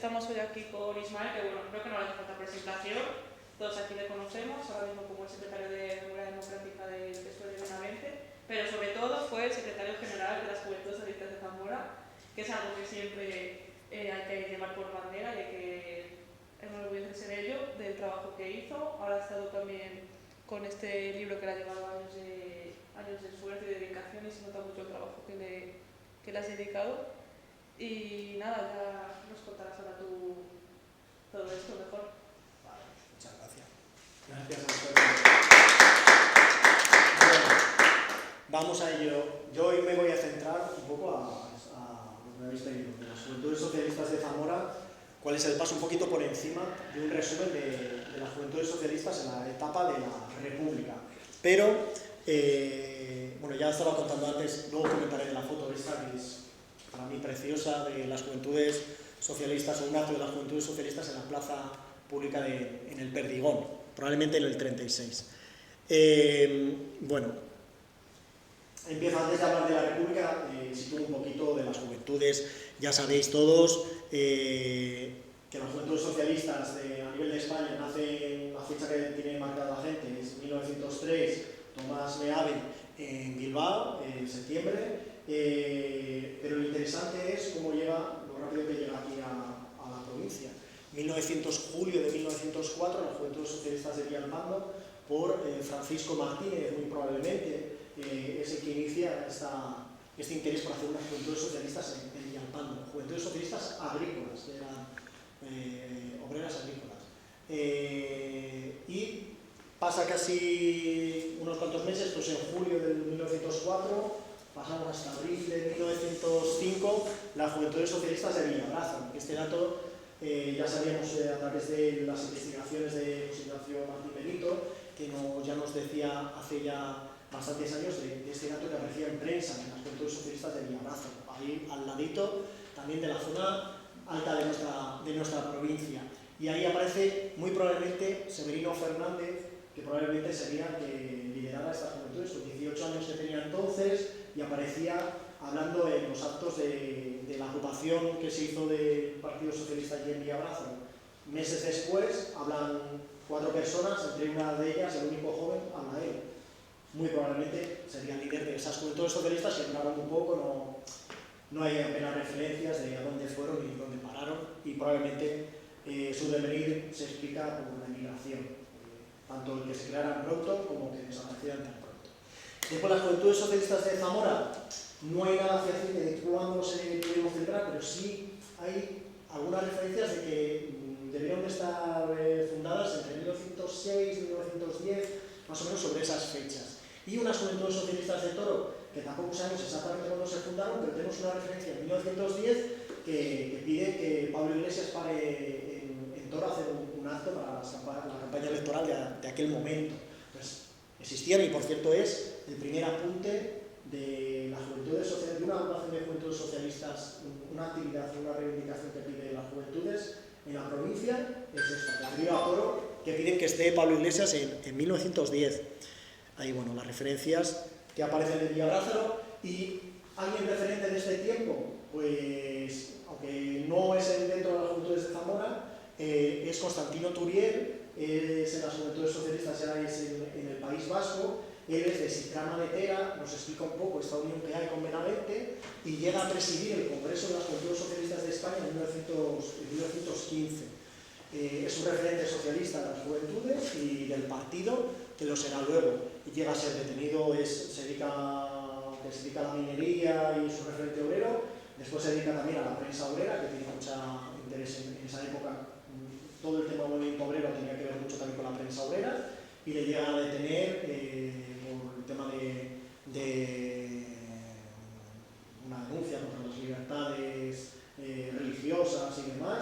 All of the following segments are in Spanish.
estamos hoy aquí con Ismael, que bueno, creo que no le hace falta presentación, todos aquí le conocemos, ahora mismo como el secretario de Memoria Democrática del PSOE de Benavente, pero sobre todo fue el secretario general de las Juventudes Socialistas de Zamora, que es algo que siempre hay que llevar por bandera y hay que enorgullecerse de ello, del trabajo que hizo. Ahora ha estado también con este libro que le ha llevado años de esfuerzo y de dedicación, y se nota mucho el trabajo que le has dedicado. Y nada, ya nos contarás ahora tú todo esto mejor. Vale, muchas gracias. Gracias a ustedes. Bueno, vamos a ello. Yo hoy me voy a centrar un poco a lo que me habéis pedido, de las Juventudes Socialistas de Zamora, cuál es el paso un poquito por encima de un resumen de las Juventudes Socialistas en la etapa de la República. Pero, bueno, ya estaba contando antes, luego comentaré de la foto esta, que es para mí preciosa, de las Juventudes Socialistas, o un acto de las Juventudes Socialistas en la plaza pública en el Perdigón, probablemente en el 36. Bueno, empiezo antes de hablar de la República, sitúo un poquito de las Juventudes. Ya sabéis todos que las Juventudes Socialistas a nivel de España nacen, la fecha que tiene marcada la gente es 1903, Tomás Meave en Bilbao, en septiembre. Pero lo interesante es cómo llega, lo rápido que llega aquí a la provincia. Julio de 1904, las Juventudes Socialistas de Villalpando, por Francisco Martínez, muy probablemente, es el que inicia este interés por hacer unas Juventudes Socialistas en Villalpando, Juventudes Socialistas agrícolas, que eran obreras agrícolas. Y pasa casi unos cuantos meses, pues en julio de 1904, pasamos hasta abril de 1905, las Juventudes Socialistas de Villabrazo. Este dato ya sabíamos a través de las investigaciones de José Ignacio Martín Benito, que ya nos decía hace ya bastantes años de este dato que aparecía en prensa, en las Juventudes Socialistas de Villabrazo, ahí al ladito también de la zona alta de nuestra provincia. Y ahí aparece muy probablemente Severino Fernández, que probablemente sería que liderara estas juventudes, los 18 años que tenía entonces, y aparecía hablando en los actos de la agrupación que se hizo del Partido Socialista allí en Villabrazo. Meses después hablan 4 personas, entre una de ellas, el único joven, habla él. Muy probablemente sería el líder de esas Juventudes Socialistas, que hablaron un poco, no hay apenas referencias de a dónde fueron y dónde pararon, y probablemente su devenir se explica por la emigración, tanto el que se crearan pronto como que desaparecieran tan pronto. Después, las Juventudes Socialistas de Zamora, no hay nada fehaciente de cuándo se pudieron celebrar, pero sí hay algunas referencias de que debieron de estar fundadas entre 1906 y 1910, más o menos sobre esas fechas. Y unas Juventudes Socialistas de Toro, que tampoco sabemos exactamente cuándo se fundaron, pero tenemos una referencia en 1910 que pide que Pablo Iglesias pare en Toro a hacer un acto para la campaña electoral de aquel momento. Pues existían, y por cierto es el primer apunte de las Juventudes Socialistas, de una agrupación de Juventudes Socialistas, una actividad, una reivindicación que pide las Juventudes en la provincia, es esta, referido a Toro, que piden que esté Pablo Iglesias en 1910. Ahí, bueno, las referencias que aparecen de Villabrazo. ¿Y alguien referente de este tiempo? Pues, aunque no es dentro de las Juventudes de Zamora, es Constantino Turiel, es en las Juventudes Socialistas, ya es en el País Vasco. Él es de Sicrama de Tera, nos explica un poco esta unión que hay con Benavente, y llega a presidir el Congreso de las Juventudes Socialistas de España en 1915. Es un referente socialista de las juventudes y del partido, que lo será luego, y llega a ser detenido, se dedica a la minería y es un referente obrero. Después se dedica también a la prensa obrera, que tiene mucho interés en esa época. Todo el tema del movimiento obrero tenía que ver mucho también con la prensa obrera, y le llega a detener por el tema de una denuncia contra las libertades religiosas y demás,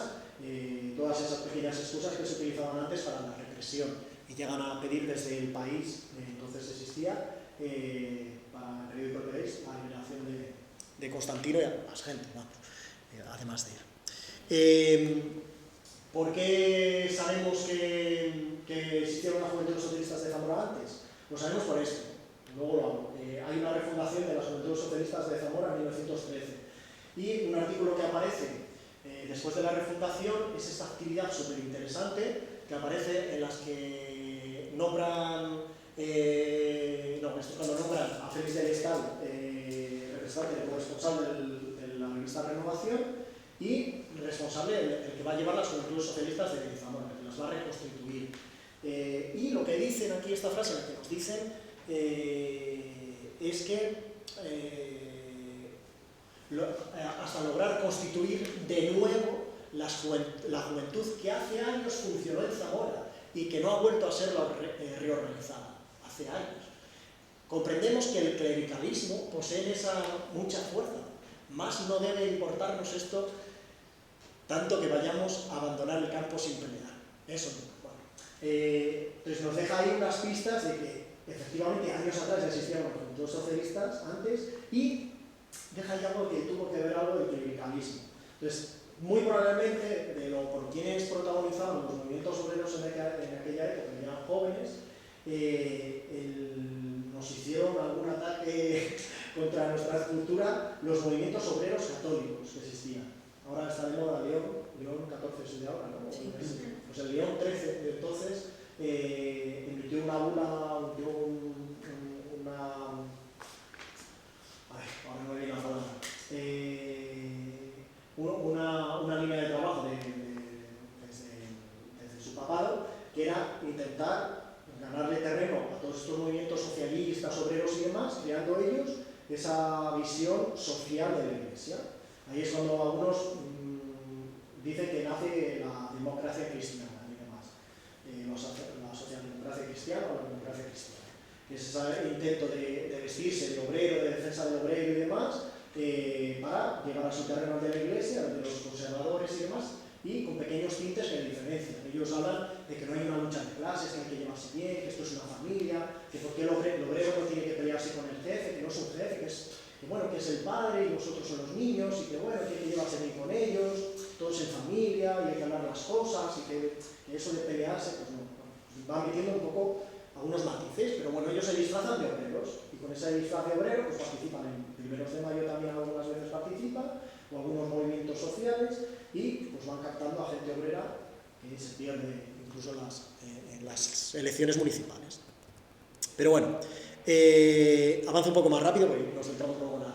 todas esas pequeñas excusas que se utilizaban antes para la represión, y llegan a pedir desde el país, entonces existía, para el periódico El País, la liberación de Constantino y más gente, además de él. ¿Por qué sabemos que existieron las Juventudes Socialistas de Zamora antes? Lo sabemos por esto, luego lo hablo. Hay una refundación de las Juventudes Socialistas de Zamora en 1913, y un artículo que aparece Después de la refundación es esta actividad súper interesante que aparece en las que nombran, esto cuando nombran a Félix del Estal, representante responsable de la revista Renovación y responsable el que va a llevar las Juventudes Socialistas de Zamora, que las va a reconstituir. Y lo que dicen aquí, esta frase, la que nos dicen, es que hasta lograr constituir de nuevo la juventud que hace años funcionó en Zamora y que no ha vuelto a ser reorganizada, hace años. Comprendemos que el clericalismo posee esa mucha fuerza, más no debe importarnos esto tanto que vayamos a abandonar el campo sin pelear. Eso no. Bueno. Entonces nos deja ahí unas pistas de que efectivamente años atrás ya existían los juventudes socialistas antes y deja ya algo que tuvo que ver algo del clericalismo. Entonces, muy probablemente, por quienes protagonizaban los movimientos obreros en aquella época, que eran jóvenes, nos hicieron algún ataque contra nuestra cultura los movimientos obreros católicos que existían. Ahora está de moda León 14 es de ahora, ¿no? Sí. Pues el León 13 de entonces emitió una bula, ahora no me viene la palabra, una línea de trabajo desde su papado, que era intentar ganarle terreno a todos estos movimientos socialistas, obreros y demás, creando ellos esa visión social de la Iglesia. Ahí es cuando algunos dicen que nace la democracia cristiana y demás, la socialdemocracia cristiana o la democracia cristiana, que es ese intento de vestirse de obrero, de defensa del obrero y demás, para llevar a su terreno de la Iglesia, de los conservadores y demás, y con pequeños tintes que diferencian. Ellos hablan de que no hay una lucha de clases, que hay que llevarse bien, que esto es una familia, que por qué el obrero no tiene que pelearse con el jefe, que no es un jefe, que es el padre y nosotros son los niños, y que bueno, que hay que llevarse bien con ellos, todos en familia, y hay que hablar las cosas, y que eso de pelearse, pues no, va metiendo un poco algunos matices, pero bueno, ellos se disfrazan de obreros, y con ese disfraz de obrero pues participan en primeros de mayo, también algunas veces participan, o algunos movimientos sociales, y pues van captando a gente obrera que se pierde incluso en las elecciones municipales. Pero bueno, avanzo un poco más rápido porque nos centramos un poco en la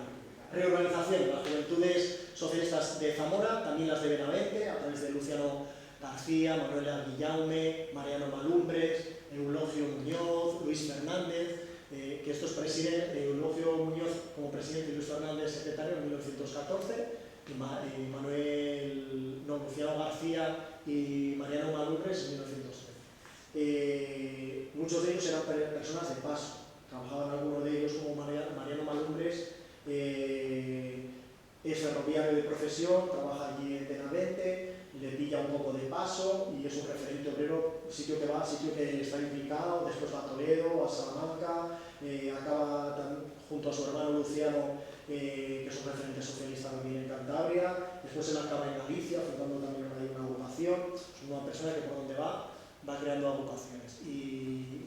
reorganización de las Juventudes Socialistas de Zamora, también las de Benavente, a través de Luciano García, Manuel Guillaume, Mariano Malumbres, Eulogio Muñoz, Luis Fernández, que estos presiden, Eulogio Muñoz como presidente y Luis Fernández secretario en 1914, y Luciano García y Mariano Malumbres en 1913. Muchos de ellos eran personas de paso, trabajaban algunos de ellos como Mariano Malumbres, es ferroviario de profesión, trabaja allí en Benavente, le pilla un poco de paso y es un referente obrero, sitio que está implicado, después va a Toledo, a Salamanca, acaba junto a su hermano Luciano, que es un referente socialista también en Cantabria, después él acaba en Galicia, fundando también una agrupación, es una persona que por donde va creando agrupaciones. Y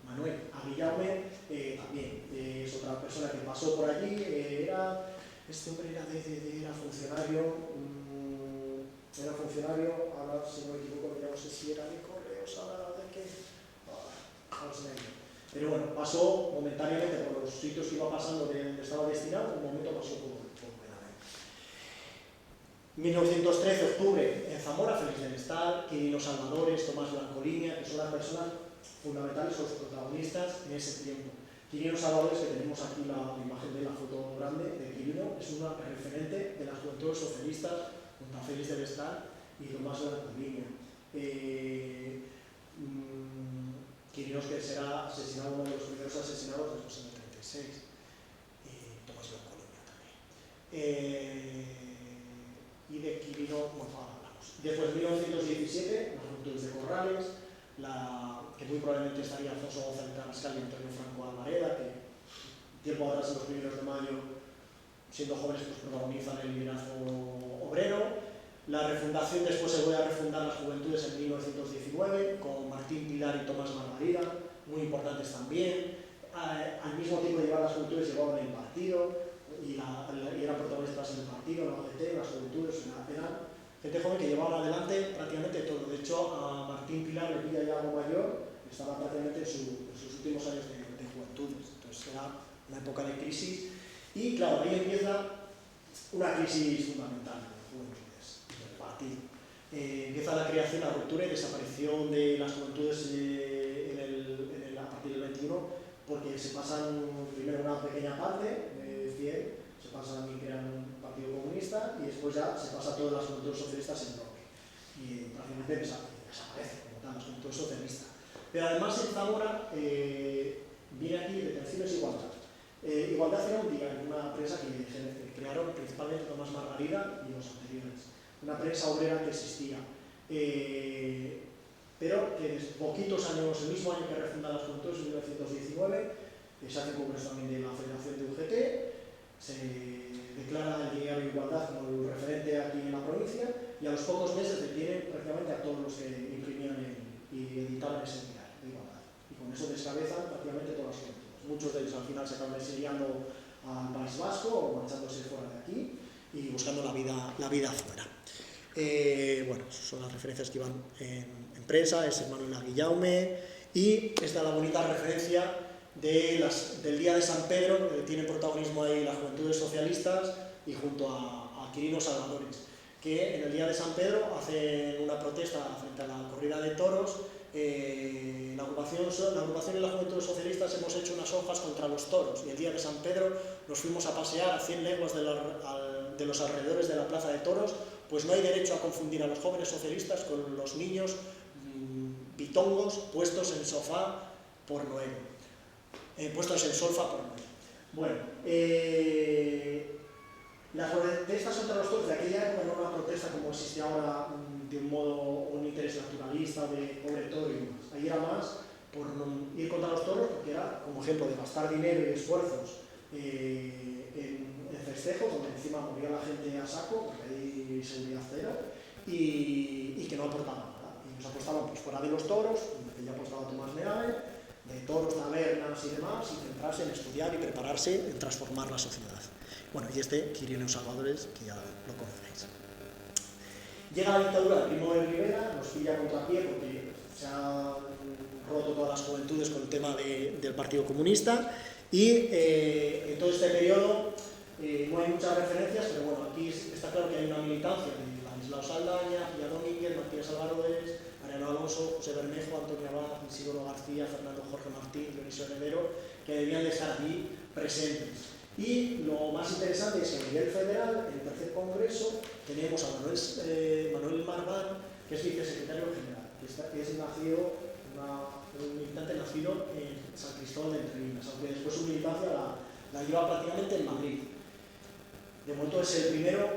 Manuel Guillaume también es otra persona que pasó por allí, este hombre era funcionario, ahora si no me equivoco, no sé si era de correos, ahora de qué, no sé. Pero bueno, pasó momentáneamente por los sitios que iba pasando de donde estaba destinado, un momento pasó por Benavente. 1913, octubre, en Zamora, Félix del Estal, Quirino Salvadores, Tomás Blancolina, que son las personas fundamentales, los protagonistas en ese tiempo. Quirino Salvadores, que tenemos aquí la imagen de la foto grande de Quirino, es una referente de las juventudes socialistas junto a Félix del Estal y Tomás Blancolina. Quirinos, que será asesinado, uno de los primeros asesinados después en el 36, y Tomás Blancolina también. Y de Quirino, bueno, ahora hablamos. Después, en 1917, las Juventudes de Corrales, que muy probablemente estaría Alfonso González Carrascal y Antonio Franco Alvareda, que tiempo atrás, en los primeros de mayo, siendo jóvenes, pues protagonizan el liderazgo obrero. La refundación, después se vuelve a refundar las Juventudes en 1919, con Martín Pilar y Tomás Margarida, muy importantes también. Al mismo tiempo de llevar las Juventudes, llevaban el partido, y eran protagonistas en el partido, en la OGT, en las juventudes, eran gente joven que llevaba adelante prácticamente todo. De hecho, a Martín Pilar le pilla ya algo mayor, estaba prácticamente en sus últimos años de juventudes. Entonces era una época de crisis y claro, ahí empieza una crisis fundamental de las juventudes, del partido. Empieza la creación, la ruptura y desaparición de las juventudes a partir del 21, porque se pasan primero una pequeña parte de 100, se pasan y crean un partido comunista y después ya se pasa todas las juventudes socialistas en bloque y prácticamente desaparece como tal las juventudes socialistas. Pero además en Zamora viene aquí Detenciones Igualdad. Igualdad era un día en una prensa que crearon principalmente Tomás Margarida y los anteriores, una prensa obrera que existía, pero que poquitos años, el mismo año que refunda las juventudes, en 1919, se hace un congreso también de la Federación de UGT, se declara el diario Igualdad como el referente aquí en la provincia y a los pocos meses detienen prácticamente a todos los que imprimían y editaban ese diario de Igualdad. Y con eso descabezan prácticamente todas las juventudes. Muchos de ellos al final se acaban exiliando al País Vasco o marchándose fuera de aquí y buscando la vida afuera. Bueno, son las referencias que iban en prensa, es Manuel Aguillaume y esta la bonita referencia del Día de San Pedro, que tienen protagonismo ahí las juventudes socialistas y junto a Quirino Salvadores, que en el Día de San Pedro hacen una protesta frente a la corrida de toros. La agrupación y las juventudes socialistas hemos hecho unas hojas contra los toros y el día de San Pedro nos fuimos a pasear a 100 leguas de los alrededores de la plaza de toros, pues no hay derecho a confundir a los jóvenes socialistas con los niños bitongos puestos en sofá por Noel, puestos en solfa por Noel. Bueno, las protestas contra los toros de aquella época no era una protesta como existe ahora de un modo, un interés naturalista de pobre toro y demás. Ahí era más por ir contra los toros porque era como ejemplo de gastar dinero y esfuerzos en festejos donde encima moría la gente a saco porque ahí seguridad cero y que no aportaban nada. Y nos apostaban pues fuera de los toros, que ya apostaba Tomás Meave, de toros, tabernas y demás, y centrarse en estudiar y prepararse en transformar la sociedad. Bueno, y Quirino Salvadores, que ya lo conocéis. Llega la dictadura de Primo de Rivera, nos pilla a contrapié porque se han roto todas las juventudes con el tema del Partido Comunista y en todo este periodo no hay muchas referencias, pero bueno, aquí está claro que hay una militancia de Ladislao Saldaña, Pía Domínguez, Martínez Álvarez, Mariano Alonso, José Bermejo, Antonio Abad, Isidoro García, Fernando Jorge Martín, Dionisio Heredero, que debían de estar aquí presentes. Y lo más interesante es que a nivel federal, en el tercer congreso, tenemos a Manuel Marván, que es vicesecretario general, que es nacido, un militante nacido en San Cristóbal de Entreviñas, aunque después su militancia la lleva prácticamente en Madrid. De momento es el primero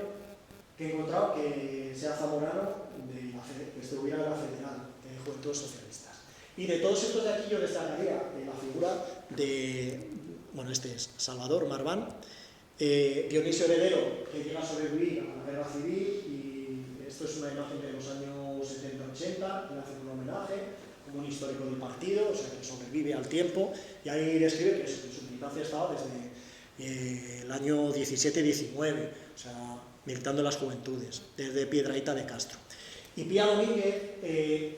que he encontrado que sea zamorano, que estuviera en la Federal de Juventudes Socialistas. Y de todos estos de aquí yo destacaría la figura de... Bueno, este es Salvador Marván, Dionisio Heredero, que llega a sobrevivir a la guerra civil, y esto es una imagen de los años 70-80, que le hacen un homenaje, como un histórico del partido, o sea, que sobrevive al tiempo, y ahí describe que su militancia estaba desde el año 17-19, o sea, militando en las juventudes, desde Piedrahita de Castro. Y Pía Domínguez, que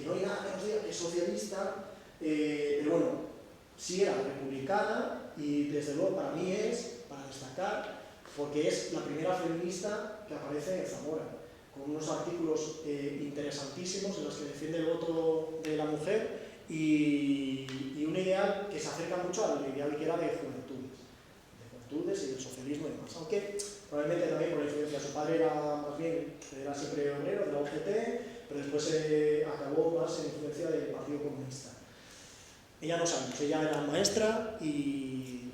no hay nada que nos diga que es socialista, pero bueno, sí era republicana y desde luego para mí es, para destacar, porque es la primera feminista que aparece en Zamora, con unos artículos interesantísimos en los que defiende el voto de la mujer y un ideal que se acerca mucho al ideal que era de juventudes y del socialismo y demás, aunque probablemente también por la influencia de su padre era siempre obrero de la UGT, pero después acabó más en influencia del Partido Comunista. Ella no sabemos, ella era maestra y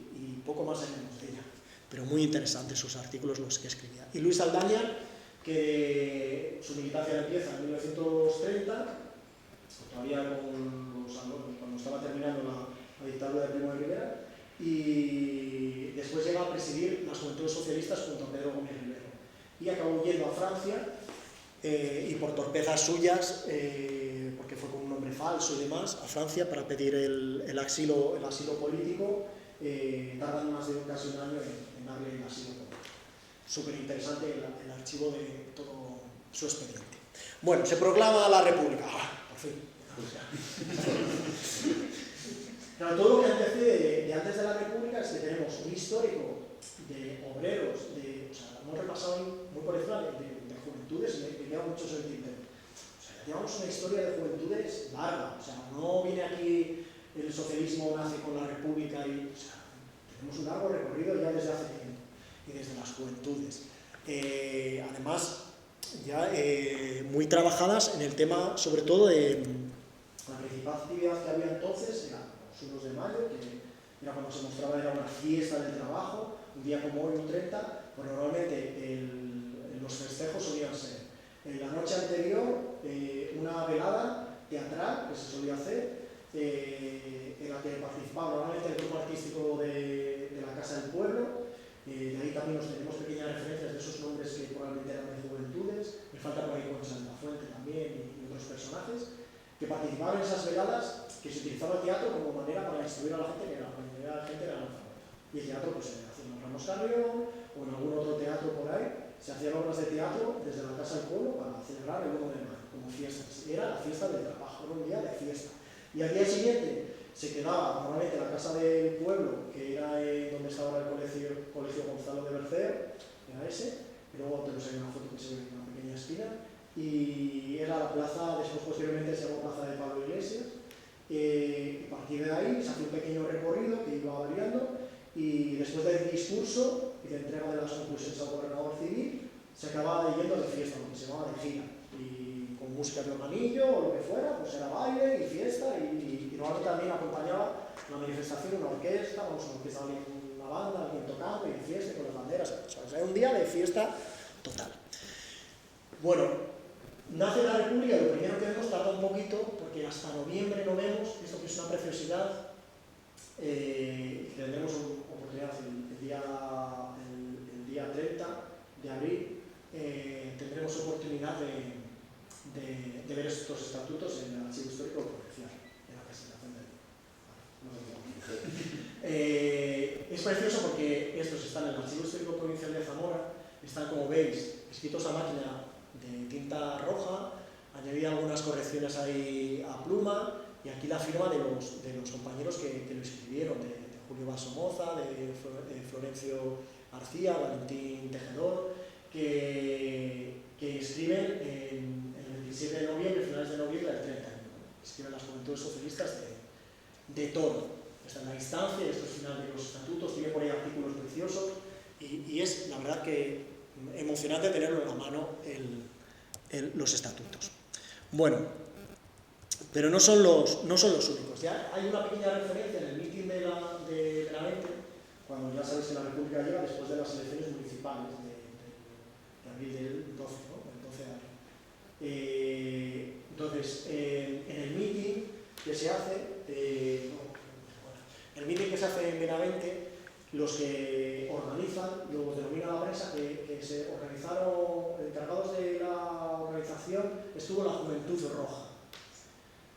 poco más sabemos de ella, pero muy interesantes sus artículos los que escribía. Y Luis Saldaña, que su militancia empieza en 1930, todavía cuando estaba terminando la dictadura de Primo de Rivera, y después llega a presidir las Juventudes Socialistas junto a Pedro Gómez Rivero. Y acabó yendo a Francia, y por torpezas suyas, porque fue con un nombre falso y demás, a Francia para pedir el asilo político, tardan más de casi un año en darle el asilo. Súper interesante el archivo de todo su expediente. Bueno, se proclama la República. Por fin. Claro, todo lo que antecede de antes de la República es que tenemos un histórico de obreros, o sea, hemos repasado muy por encima de juventudes y me queda mucho sobre el tintero. O sea, llevamos una historia de juventudes larga, o sea, no viene aquí el socialismo nace con la República y, o sea, tenemos un largo recorrido ya desde hace tiempo y desde las juventudes. Además, ya muy trabajadas en el tema, sobre todo, de la principal actividad que había entonces, era los 1 de mayo, que era cuando se mostraba, era una fiesta del trabajo, un día como hoy, un 30, pues normalmente los festejos solían ser la noche anterior una velada teatral que se solía hacer, en la que participaba normalmente el grupo artístico de la Casa del Pueblo. De ahí también nos tenemos pequeñas referencias de esos nombres que probablemente eran de juventudes. Me falta por ahí Concha de la Fuente también y otros personajes que participaban en esas veladas, que se utilizaba el teatro como manera para instruir a la gente, que la mayoría de la gente era analfabeta. Y el teatro pues se hacía en Ramos Carrión o en algún otro teatro por ahí. Se hacían obras de teatro desde la Casa del Pueblo para celebrar el 1 de mayo como fiesta. Era la fiesta del trabajo, era un día de fiesta. Y al día siguiente se quedaba normalmente en la Casa del Pueblo, que era donde estaba ahora el colegio Gonzalo de Berceo, era ese, y luego tenemos ahí una foto que se ve en una pequeña esquina, y era la plaza, después posteriormente se llamó Plaza de Pablo Iglesias, y a partir de ahí se hace un pequeño recorrido que iba variando, y después del discurso y de entrega de las conclusiones al gobernador civil, se acababa yendo de fiesta, lo que se llamaba de gira, y con música de organillo o lo que fuera, pues era baile y fiesta, y normalmente también acompañaba una manifestación, una orquesta, vamos, una orquesta, una banda, alguien tocando y fiesta con las banderas, o sea, era un día de fiesta total. Bueno, nace la República y lo primero que vemos tarda un poquito, porque hasta noviembre no vemos, esto que es una preciosidad, tendremos oportunidad el día 30 de abril, tendremos oportunidad de ver estos estatutos en el Archivo Histórico Provincial, en la presentación es precioso porque estos están en el Archivo Histórico Provincial de Zamora, están, como veis, escritos a máquina de tinta roja, añadí algunas correcciones ahí a pluma, y aquí la firma de los compañeros que lo escribieron, de Julio Basomoza, de Florencio García, Valentín Tejedor, que escriben en el 27 de noviembre, finales de noviembre del 31, escriben las Juventudes Socialistas de Toro. Esta es la instancia, esto es final de los estatutos, tiene por ahí artículos preciosos, y es la verdad que emocionante tenerlo en la mano los estatutos. Bueno, pero no son los únicos. Ya hay una pequeña referencia en el mitin de la 20, cuando ya sabéis que la República llega después de las elecciones municipales de abril del 12, ¿no? El 12 de abril. Entonces, en el mitin que se hace, en Benavente, los que organizan, los denomina la prensa, que se organizaron, encargados de la organización, estuvo la Juventud Roja.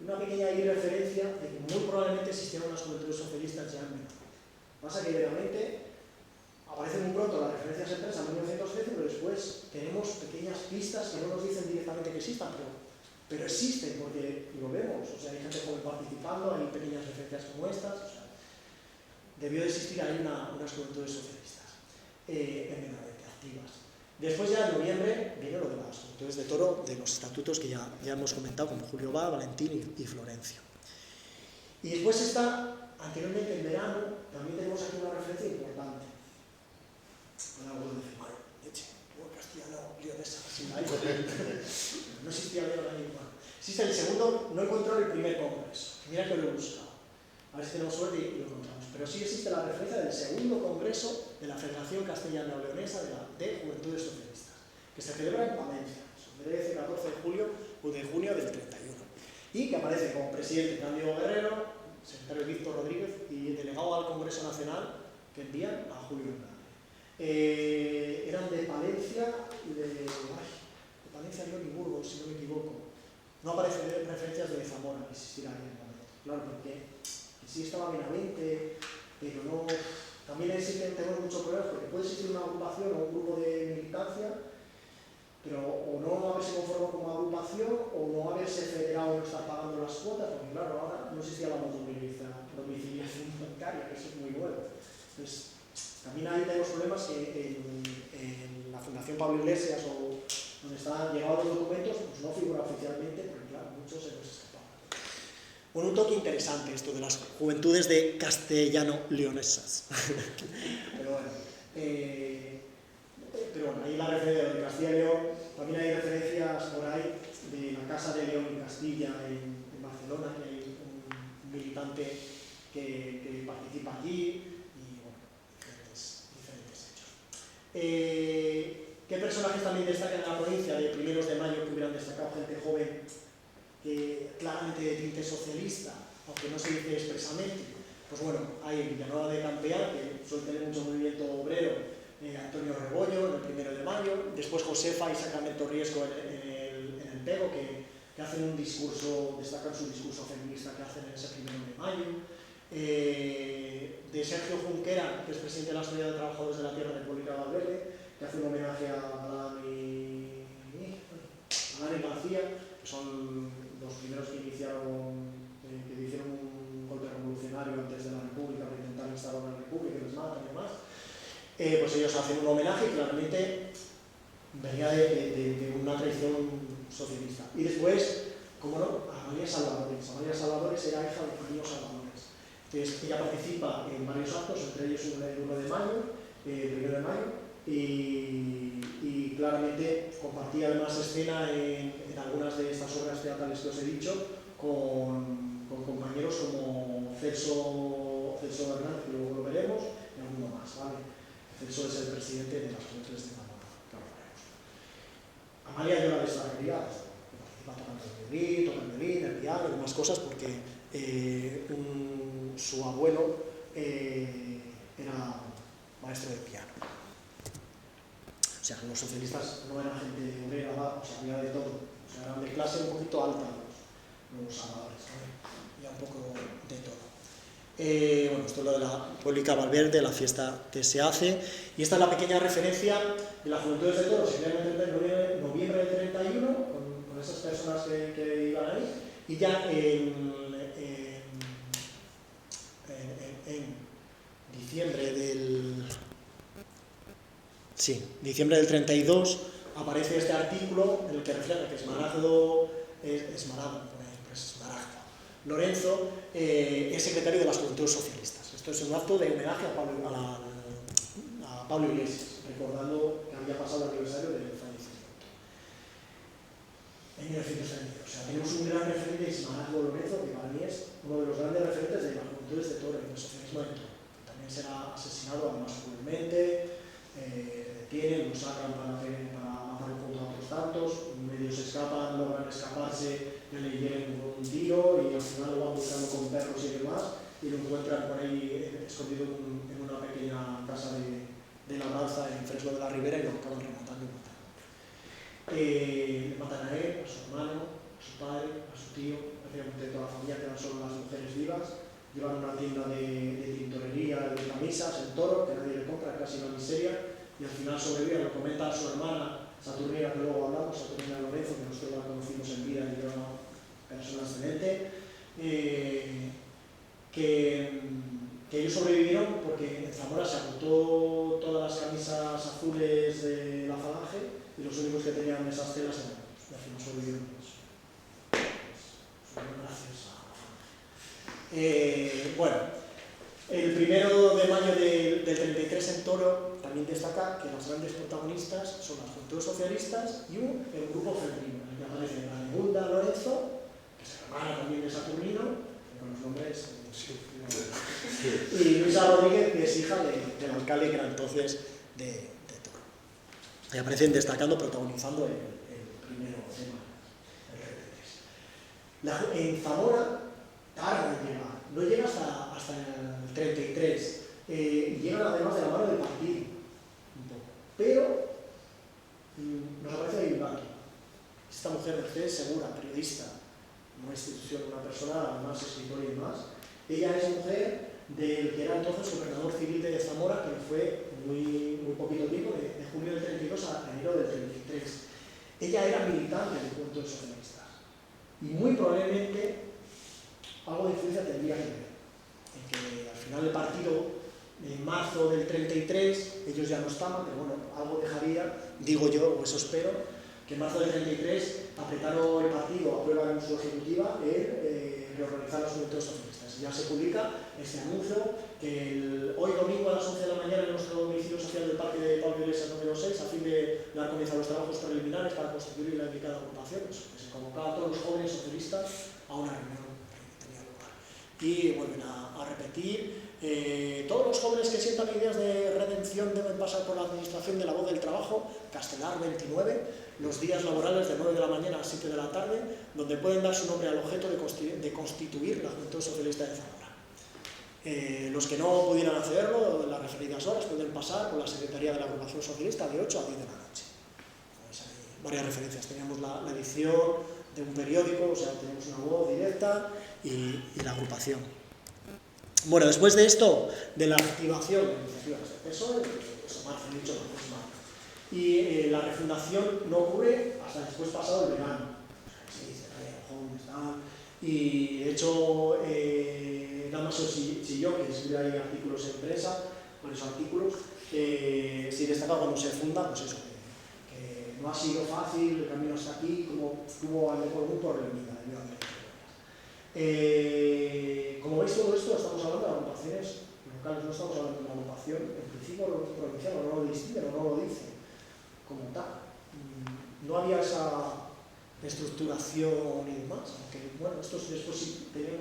Una pequeña referencia de que muy probablemente existieron unas juventudes socialistas ya en Benavente. Pasa que Benavente aparece muy pronto las referencias en prensa en 1913, pero después tenemos pequeñas pistas que no nos dicen directamente que existan, pero existen porque lo vemos. O sea, hay gente joven participando, hay pequeñas referencias como estas. O sea, debió de existir ahí unas juventudes socialistas en Benavente, activas. Después ya en noviembre viene lo de las juventudes de Toro, de los estatutos que ya hemos comentado, como Julio Bá, Valentín y Florencio. Y después está, anteriormente en verano, también tenemos aquí una referencia importante. Ahora vuelvo a decir, bueno, leche, castellano, leonesa, no existía leonesa. Existe el segundo, no encontró el primer congreso. Mira que lo he buscado. A ver si tenemos suerte y lo encontramos. Pero sí existe la referencia del segundo congreso de la Federación Castellano-Leonesa de Juventudes Socialistas, que se celebra en Palencia, el 13-14 de julio o de junio del 31. Y que aparece como presidente Cándido Guerrero, secretario Víctor Rodríguez y delegado al Congreso Nacional que envían a Julio Hernández. Eran de Palencia y de Palencia, León y Burgos, si no me equivoco. No aparecen referencias de Zamora, que existirá en el momento. Claro, porque sí estaba Benavente, pero no, también existen, tenemos muchos problemas porque puede existir una agrupación o un grupo de militancia, pero o no haberse conformado como agrupación o no haberse federado o no estar pagando las cuotas, porque claro, ahora no existía la domiciliación bancaria, que eso es muy bueno. Entonces, también ahí tenemos problemas que en la Fundación Pablo Iglesias o donde están llegados los documentos, pues no figura oficialmente, porque claro, muchos se nos escapan. Un toque interesante esto de las juventudes de castellano-leonesas. Pero bueno, ahí la referencia de Castilla y León, también hay referencias por ahí de la Casa de León y Castilla en Barcelona, que hay un militante que participa allí, y bueno, diferentes hechos. ¿Qué personajes también destacan en la provincia de primeros de mayo que hubieran destacado? Gente joven, que claramente de tinte socialista, aunque no se dice expresamente. Pues bueno, hay en Villanueva de Campeán, que suele tener mucho movimiento obrero, Antonio Rebollo, en el 1 de mayo, después Josefa y Sacramento Riesco en el Pego, que hacen un discurso, destacan su discurso feminista que hacen en ese 1 de mayo. De Sergio Junquera, que es presidente de la Sociedad de Trabajadores de la Tierra de República de Valverde, que hace un homenaje a Dani García, que son los primeros que iniciaron, que hicieron un golpe revolucionario antes de la República para intentar instaurar una República y les matan y demás. Pues ellos hacen un homenaje que claramente venía de una tradición socialista. Y después, como no, a María Salvadores. María Salvadores era hija de María Salvadores. Entonces, ella participa en varios actos, entre ellos el 1 de mayo, el 1 de mayo, y claramente compartía además escena en algunas de estas obras teatrales que os he dicho con compañeros como Celso Hernández, que luego lo veremos, y alguno más, ¿vale? Celso es el presidente de las Juventudes de Zamora, que ahora veremos. Amalia yo la destacaría, que participa tocando el violín, el piano y demás cosas, porque su abuelo era maestro de piano. O sea, los socialistas no eran gente obrera, o sea, había de todo. O sea, eran de clase un poquito alta los salvadores, ¿vale? Ya un poco de todo. Bueno, esto es lo de la Pública Valverde, la fiesta que se hace. Y esta es la pequeña referencia de la Juventud de Toro, se crea en noviembre del 31, con esas personas que iban ahí. Y ya en diciembre diciembre del 32 aparece este artículo en el que refleja que Esmaragdo Lorenzo es secretario de las Juventudes Socialistas. Esto es un acto de homenaje a Pablo Iglesias, recordando que había pasado el aniversario del fallecimiento en 1932. O sea, tenemos un gran referente de Esmaragdo Lorenzo, que para mí es uno de los grandes referentes de las Juventudes de Toro y del socialismo de Toro. También será asesinado además cruelmente, detienen, lo sacan para matar junto a otros tantos, medios escapan, logran escaparse, le hieren con un tiro y al final lo van buscando con perros y demás y lo encuentran por ahí escondido en una pequeña casa de labranza en Fresno de la Ribera y lo acaban rematando y matando. Matan a él, a su hermano, a su padre, a su tío, prácticamente toda la familia, quedan solo las mujeres vivas. Llevan una tienda de tintorería, de camisas, el Toro, que nadie le compra, casi una miseria, y al final sobrevive, lo comenta a su hermana Saturnina, que luego hablamos, Saturnina Lorenzo, que nosotros la conocimos en vida y era una persona excelente, que ellos sobrevivieron porque en Zamora se agotó todas las camisas azules de la Falange y los únicos que tenían esas telas eran ellos, y al final sobrevivieron ellos. Gracias a bueno, el 1 de mayo del 33 en Toro también destaca que las grandes protagonistas son las Juventudes Socialistas y el grupo femenino, en el que aparece Raimunda Lorenzo, que es hermana también de Saturnino, con los nombres, y Luisa Rodríguez, que es hija del alcalde que era entonces de Toro. Y aparecen destacando, protagonizando el 1 de mayo, el 33. En Zamora tarda en llegar, no llega hasta el 33, llegan además de la mano del partido, un poco. Pero nos aparece ahí un dato. Esta mujer, Mercedes Segura, periodista, una institución, una persona, además escritora y demás, ella es mujer del que era entonces gobernador civil de Zamora, que fue muy poquito tiempo, de junio del 32 a enero del 33. Ella era militante del Juventud Socialistas y muy probablemente algo de influencia tendría que ver en que al final el partido, en marzo del 33, ellos ya no estaban, pero bueno, algo dejaría, digo yo, o eso espero, que en marzo del 33 apretaron el partido, aprueban en su ejecutiva el reorganizar las Juventudes Socialistas. Ya se publica este anuncio que hoy domingo a las 11 de la mañana en nuestro domicilio social del Parque de Pablo Iglesias número 6, a fin de dar comienzo a los trabajos preliminares para constituir la indicada agrupación, que se convocaba a todos los jóvenes socialistas a una reunión que tenía lugar. Y vuelven a repetir, todos los jóvenes que sientan ideas de redención deben pasar por la administración de la voz del trabajo, Castelar 29, los días laborales de 9 de la mañana a 7 de la tarde, donde pueden dar su nombre al objeto de constituir la Juventud Socialista de Zamora. Los que no pudieran hacerlo, en las referidas horas, pueden pasar por la Secretaría de la Agrupación Socialista de 8 a 10 de la noche. Pues hay varias referencias. Teníamos la edición de un periódico, o sea, tenemos una voz directa y la agrupación. Bueno, después de esto, de la activación de iniciativas de PSOE, eso marzo, he dicho, no es marzo. Y la refundación no ocurre hasta después pasado el verano. Sí, se trae jóvenes, tal. Y de hecho, Damaso Chilló, que escribe ahí artículos en prensa, varios artículos, sí destaca cuando se funda, pues eso, que no ha sido fácil el camino hasta aquí, como tuvo al mejor un problemita de vida. Como veis, todo esto estamos hablando de agrupaciones locales, no estamos hablando de una agrupación, en principio provincial, no lo distingue, no lo dice como tal. No había esa estructuración y demás, aunque bueno, estos después sí tenían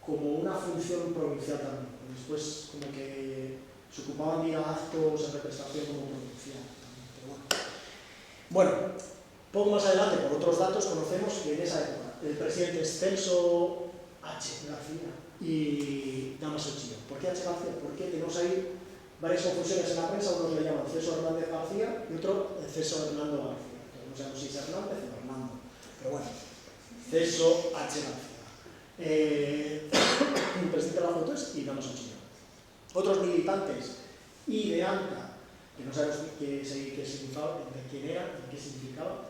como una función provincial también. Después como que se ocupaban de actos en representación como provincial también, pero bueno. Poco más adelante, por otros datos, conocemos que en esa época el presidente es Celso H. García y Damaso Chilló. ¿Por qué H. García? Porque tenemos ahí varias confusiones en la prensa, unos le llaman Celso Hernández García y otro Celso Hernando García. No sabemos si es Hernández o Hernando, pero bueno, Celso H. García. Presidente de la Juventud y Damaso Chilló. Otros militantes y de ANCA, que no sabemos qué significaba, de quién era, de qué significaba,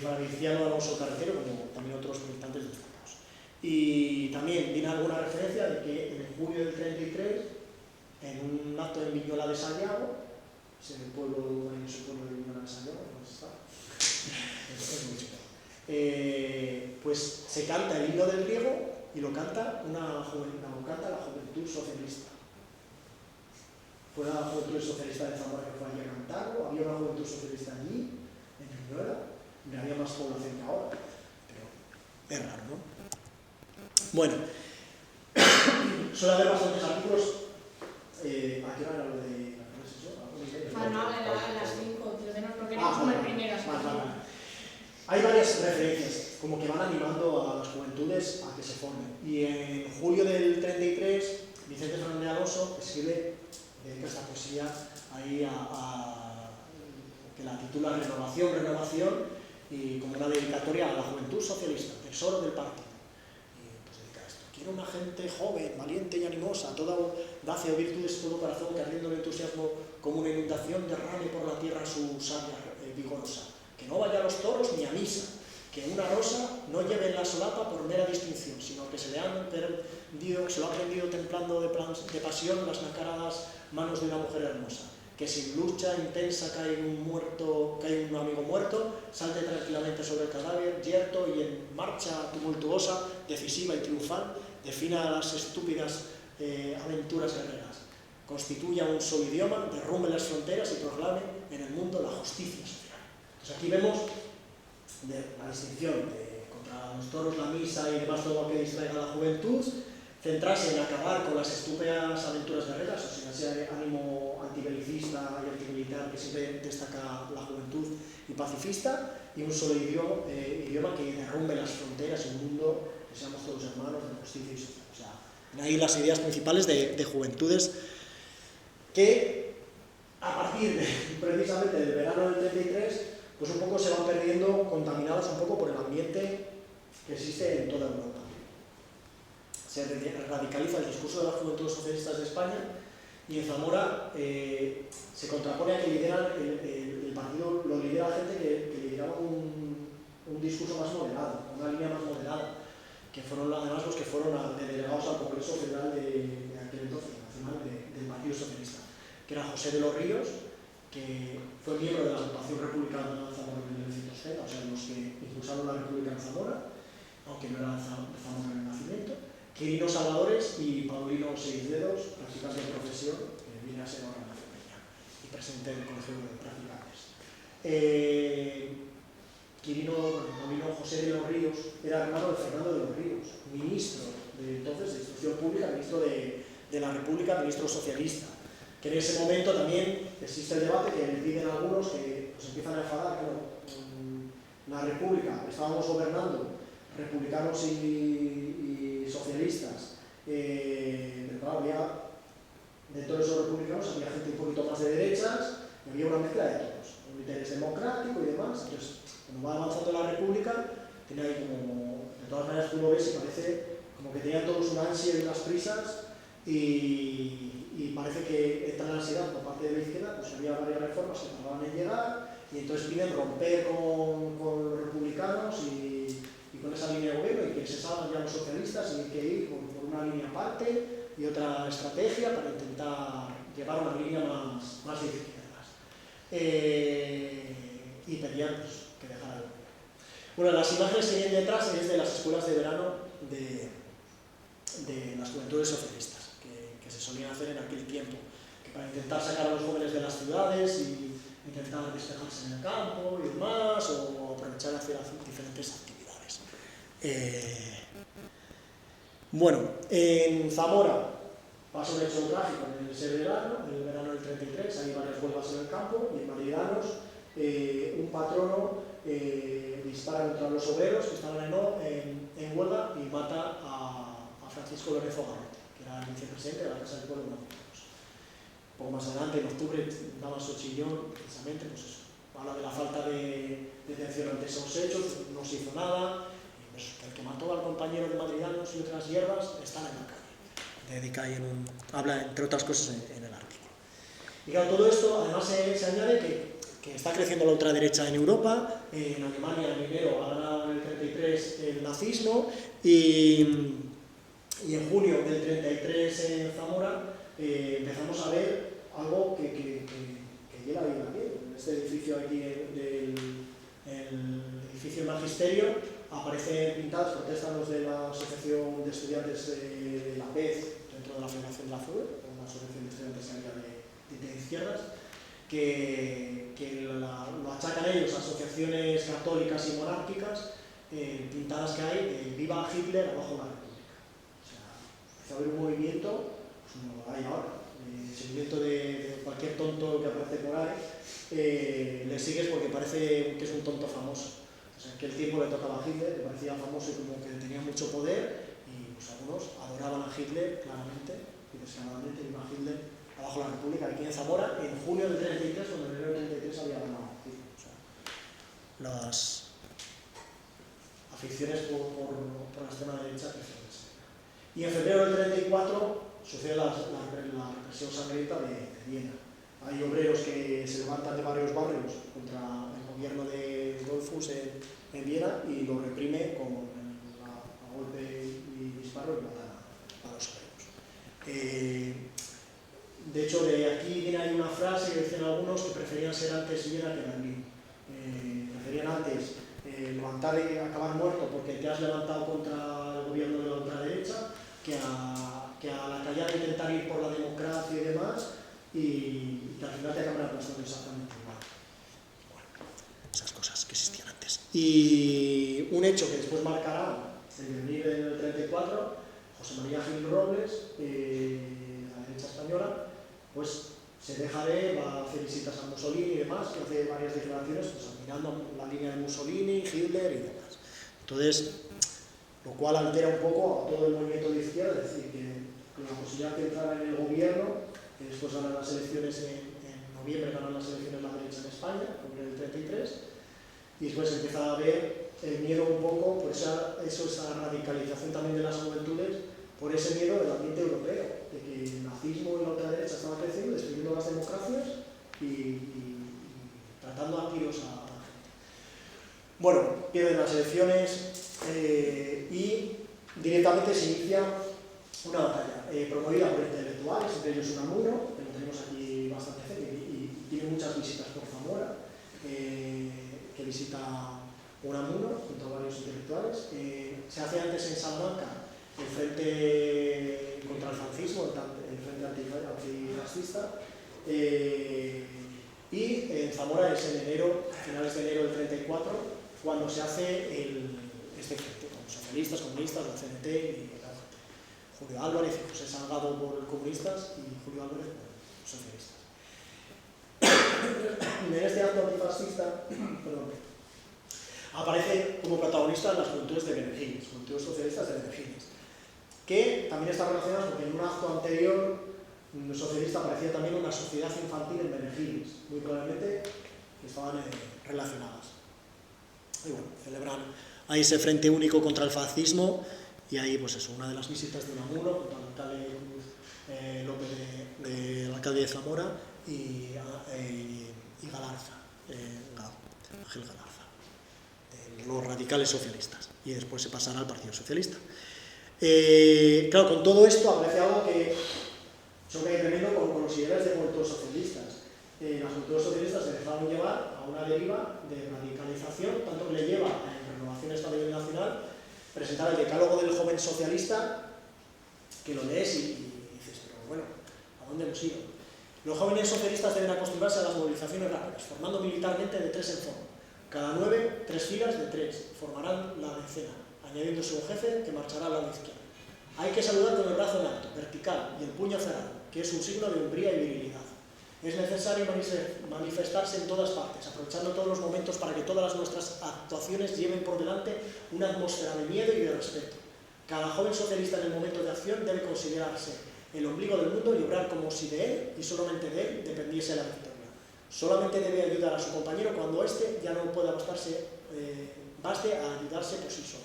Fabriciano Alonso Carretero, como también otros militantes destacados. Y también viene alguna referencia de que en el julio del 33, en un acto en Viñola de Sayago, es el pueblo, no sé, pueblo de Viñola de Sayago, ¿dónde está? Es muy chido. Pues se canta el himno del griego y lo canta la Juventud Socialista. Fue la Juventud Socialista de Zamora que fue allí a cantarlo, había una Juventud Socialista allí, en Viñola, y había más población que ahora, pero es raro, ¿no? Bueno, suele haber bastantes artículos. ¿A qué hora era lo de la clase? No, a las 5, porque no son las primeras. Vale. Hay varias referencias, como que van animando a las juventudes a que se formen. Y en julio del 33, Vicente Fernández Alonso escribe, dedica esta poesía ahí que la titula Renovación, y como una dedicatoria a la Juventud Socialista, tesoro del partido. Y pues dedica esto. Quiero una gente joven, valiente y animosa, toda dacia o virtudes, todo corazón que ardiendo el entusiasmo como una inundación derrame por la tierra su savia vigorosa. Que no vaya a los toros ni a misa, que una rosa no lleve en la solapa por mera distinción, sino que se lo ha aprendido templando de pasión las nacaradas manos de una mujer hermosa, que sin lucha intensa cae un amigo muerto, salte tranquilamente sobre el cadáver, yerto y en marcha tumultuosa, decisiva y triunfal, defina las estúpidas aventuras guerreras, constituya un solo idioma, derrumbe las fronteras y proclame en el mundo la justicia social. Entonces aquí vemos la distinción contra los toros, la misa y demás, todo lo que distraiga a la juventud, centrarse en acabar con las estúpidas aventuras guerreras, o sea, ese ánimo antibelicista y antimilitar que siempre destaca la juventud y pacifista, y un solo idioma que derrumbe las fronteras y un mundo que seamos todos hermanos de justicia y social. O sea, ahí las ideas principales de juventudes que a partir precisamente del verano del 33, pues un poco se van perdiendo, contaminadas un poco por el ambiente que existe en toda Europa. se radicaliza el discurso de las juventudes socialistas de España, y en Zamora se contrapone a que lidera el partido, lo lidera gente que lideraba un discurso más moderado, una línea más moderada, que fueron además los que fueron delegados al Congreso Federal de aquel entonces, nacional del Partido Socialista, que era José de los Ríos, que fue miembro de la agrupación republicana de Zamora en 1930, o sea, los que impulsaron la República en Zamora, aunque no era de Zamora en el nacimiento, Quirino Salvadores y Paulino Seisdedos, practicante de profesión, que viene a ser ahora Nación Peña, y presidente del Colegio de Practicantes. Paulino José de los Ríos era hermano de Fernando de los Ríos, ministro de entonces de Instrucción Pública, ministro de la República, ministro socialista, que en ese momento también existe el debate que le piden algunos que pues, empiezan a enfadar, que la República, estábamos gobernando republicanos y socialistas, pero claro, dentro de esos republicanos había gente un poquito más de derechas y había una mezcla de todos, un interés democrático y demás. Entonces, cuando va avanzando la República, tiene ahí como, de todas maneras tú lo ves y parece como que tenían todos una ansia y unas prisas, y parece que entra la ansiedad por parte de la izquierda, pues había varias reformas que tardaban en llegar, y entonces piden romper con los republicanos y con esa línea de gobierno, y que se salgan ya los socialistas, y hay que ir por una línea aparte y otra estrategia para intentar llevar una línea más de izquierdas. Y pedían pues, que dejara el gobierno. Bueno, las imágenes que vienen detrás es de las escuelas de verano de las juventudes socialistas, que se solían hacer en aquel tiempo, que para intentar sacar a los jóvenes de las ciudades y intentar despejarse en el campo y demás, o aprovechar hacer diferentes actividades. Bueno, en Zamora pasó un hecho trágico en el verano del 33, hay varias huelgas en el campo, y en Maridanos un patrono dispara contra los obreros que estaban en huelga y mata a Francisco Lorenzo Garrote, que era el vicepresidente de la Casa del Pueblo de Morelos. Un poco más adelante, en octubre, Damaso Chillón, precisamente, pues eso, habla de la falta de detención ante esos hechos, no se hizo nada, y pues, el que mató al compañero de Madridanos y otras hierbas está en la calle. Habla, entre otras cosas, en el artículo. Y claro, todo esto, además, se añade que está creciendo la ultraderecha en Europa. En Alemania, en enero, ha ganado en el 33 el nazismo, y en junio del 33 en Zamora empezamos a ver algo que lleva bien aquí. En este edificio aquí, el edificio Magisterio, aparecen pintadas, protestan los de la Asociación de Estudiantes de la PEZ, dentro de la Federación de la FUE, una asociación de estudiantes de izquierdas, que lo achacan ellos a asociaciones católicas y monárquicas, pintadas que hay de Viva Hitler, abajo la República. O sea, empieza a haber un movimiento, pues como lo hay ahora, seguimiento de cualquier tonto que aparece por ahí, le sigues porque parece que es un tonto famoso. O sea, que el tiempo le tocaba a Hitler, le parecía famoso y como que tenía mucho poder, y pues algunos adoraban a Hitler claramente y descaradamente, Viva Hitler, abajo la República, aquí en Zamora, en junio del 33, cuando en enero del 33 había ganado. O sea, las aficiones por la extrema derecha crecieron. Y en febrero del 34 sucede la represión sangrienta de Viena. Hay obreros que se levantan de varios barrios contra el gobierno de Dollfuss en Viena y lo reprime a golpe y disparo y matan a los obreros. De hecho, de aquí viene ahí una frase que dicen algunos que preferían ser antes Viena que Berlín. Preferían antes levantar y acabar muerto porque te has levantado contra el gobierno de la ultraderecha que a la callada intentar ir por la democracia y demás, y que al final te acaban aplastando exactamente igual. Bueno, esas cosas que existían antes. Y un hecho que después marcará el venir en el 34, José María Gil Robles, la derecha española, pues se deja va a hacer visitas a Mussolini y demás, que hace varias declaraciones pues, admirando la línea de Mussolini, Hitler y demás. Entonces, lo cual altera un poco a todo el movimiento de izquierda, es decir, que con la posibilidad de entrar en el gobierno, que después ganan las elecciones en noviembre, ganan las elecciones la derecha en España, en el 33, y después empieza a haber el miedo un poco, por esa radicalización también de las juventudes, por ese miedo del ambiente europeo, de que el nazismo y la ultraderecha estaban creciendo, destruyendo las democracias y tratando a tiros a la gente. Bueno, pierden las elecciones y directamente se inicia una batalla promovida por intelectuales, entre ellos Unamuno, que lo tenemos aquí bastante cerca y tiene muchas visitas por Zamora, que visita Unamuno junto a varios intelectuales. Se hace antes en Salamanca el frente contra el fascismo, el frente antifascista, y en Zamora es en enero, a finales de enero del 34, cuando se hace este frente, con socialistas, comunistas, la CNT y la UGT. Julio Álvarez y José Salgado por comunistas y Julio Álvarez por socialistas. En este acto antifascista, aparece como protagonista las juventudes de Benergines, juventudes socialistas de Benergines, que también están relacionadas porque en un acto anterior socialista aparecía también una sociedad infantil en Benergines, muy probablemente estaban relacionadas. Y bueno, celebran ahí ese frente único contra el fascismo y ahí pues eso, una de las visitas de Unamuno junto al alcalde López del alcalde de Zamora y Galarza, Ángel Galarza, de los radicales socialistas, y después se pasará al Partido Socialista. Claro, con todo esto aparece algo que choca tremendo con los ideales de juventudes socialistas. Las juventudes socialistas se dejaron llevar a una deriva de radicalización, tanto que le lleva en Renovaciones a nivel nacional presentar el decálogo del joven socialista, que lo lees y dices, pero bueno, ¿a dónde hemos ido? Los jóvenes socialistas deben acostumbrarse a las movilizaciones rápidas, formando militarmente de 3 en forma. Cada 9, 3 filas de 3, formarán la decena, añadiéndose un jefe que marchará al lado izquierdo. Hay que saludar con el brazo en alto, vertical, y el puño cerrado, que es un signo de hombría y virilidad. Es necesario manifestarse en todas partes, aprovechando todos los momentos para que todas nuestras actuaciones lleven por delante una atmósfera de miedo y de respeto. Cada joven socialista en el momento de acción debe considerarse el ombligo del mundo y obrar como si de él, y solamente de él, dependiese la victoria. Solamente debe ayudar a su compañero cuando éste ya no pueda baste a ayudarse por sí solo.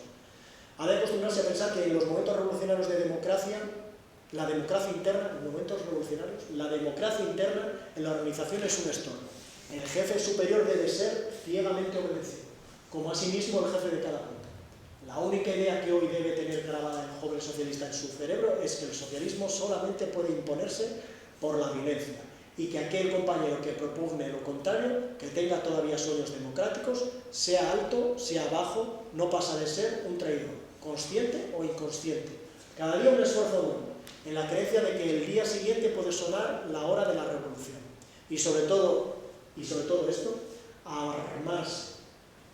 Ha de acostumbrarse a pensar que en los momentos revolucionarios de democracia, la democracia interna, en momentos revolucionarios, la democracia interna en la organización es un estorbo. El jefe superior debe ser ciegamente obedecido, como asimismo el jefe de cada grupo. La única idea que hoy debe tener grabada el joven socialista en su cerebro es que el socialismo solamente puede imponerse por la violencia y que aquel compañero que propugne lo contrario, que tenga todavía sueños democráticos, sea alto, sea bajo, no pasa de ser un traidor, consciente o inconsciente. Cada día un esfuerzo nuevo, en la creencia de que el día siguiente puede sonar la hora de la revolución. Y sobre todo esto, a armarse,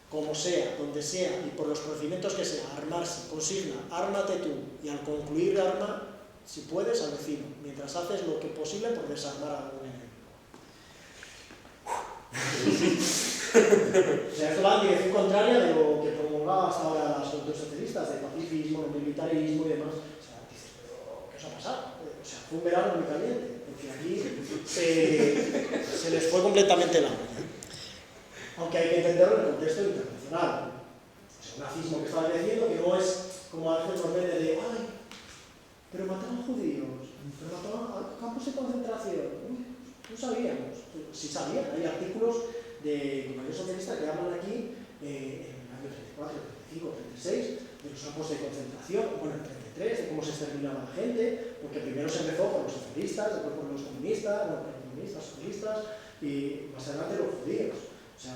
como sea, donde sea y por los procedimientos que sea, armarse, consigna, ármate tú, y al concluir de armar, si puedes, al vecino, mientras haces lo que posible por desarmar a algún enemigo. O sea, esto va en dirección contraria de lo que promulgaba hasta ahora las juventudes socialistas, de pacifismo, de militarismo y demás. O sea, dices, pero ¿qué os ha pasado? O sea, fue un verano muy caliente, porque aquí se les fue completamente la olla. Aunque hay que entenderlo en el contexto internacional. O sea, un nazismo que estaba creciendo, que no es como a veces nos vende de, ay, pero mataron judíos, pero mataron a campos de concentración. No sabíamos. Sí sabían, hay artículos de compañeros socialistas que hablan aquí en el año 34, 35, 36, de los campos de concentración, bueno, en 33, de cómo se exterminaba la gente, porque primero se empezó por los socialistas, después por los comunistas, bueno, por los comunistas, socialistas, y más adelante los judíos. O sea,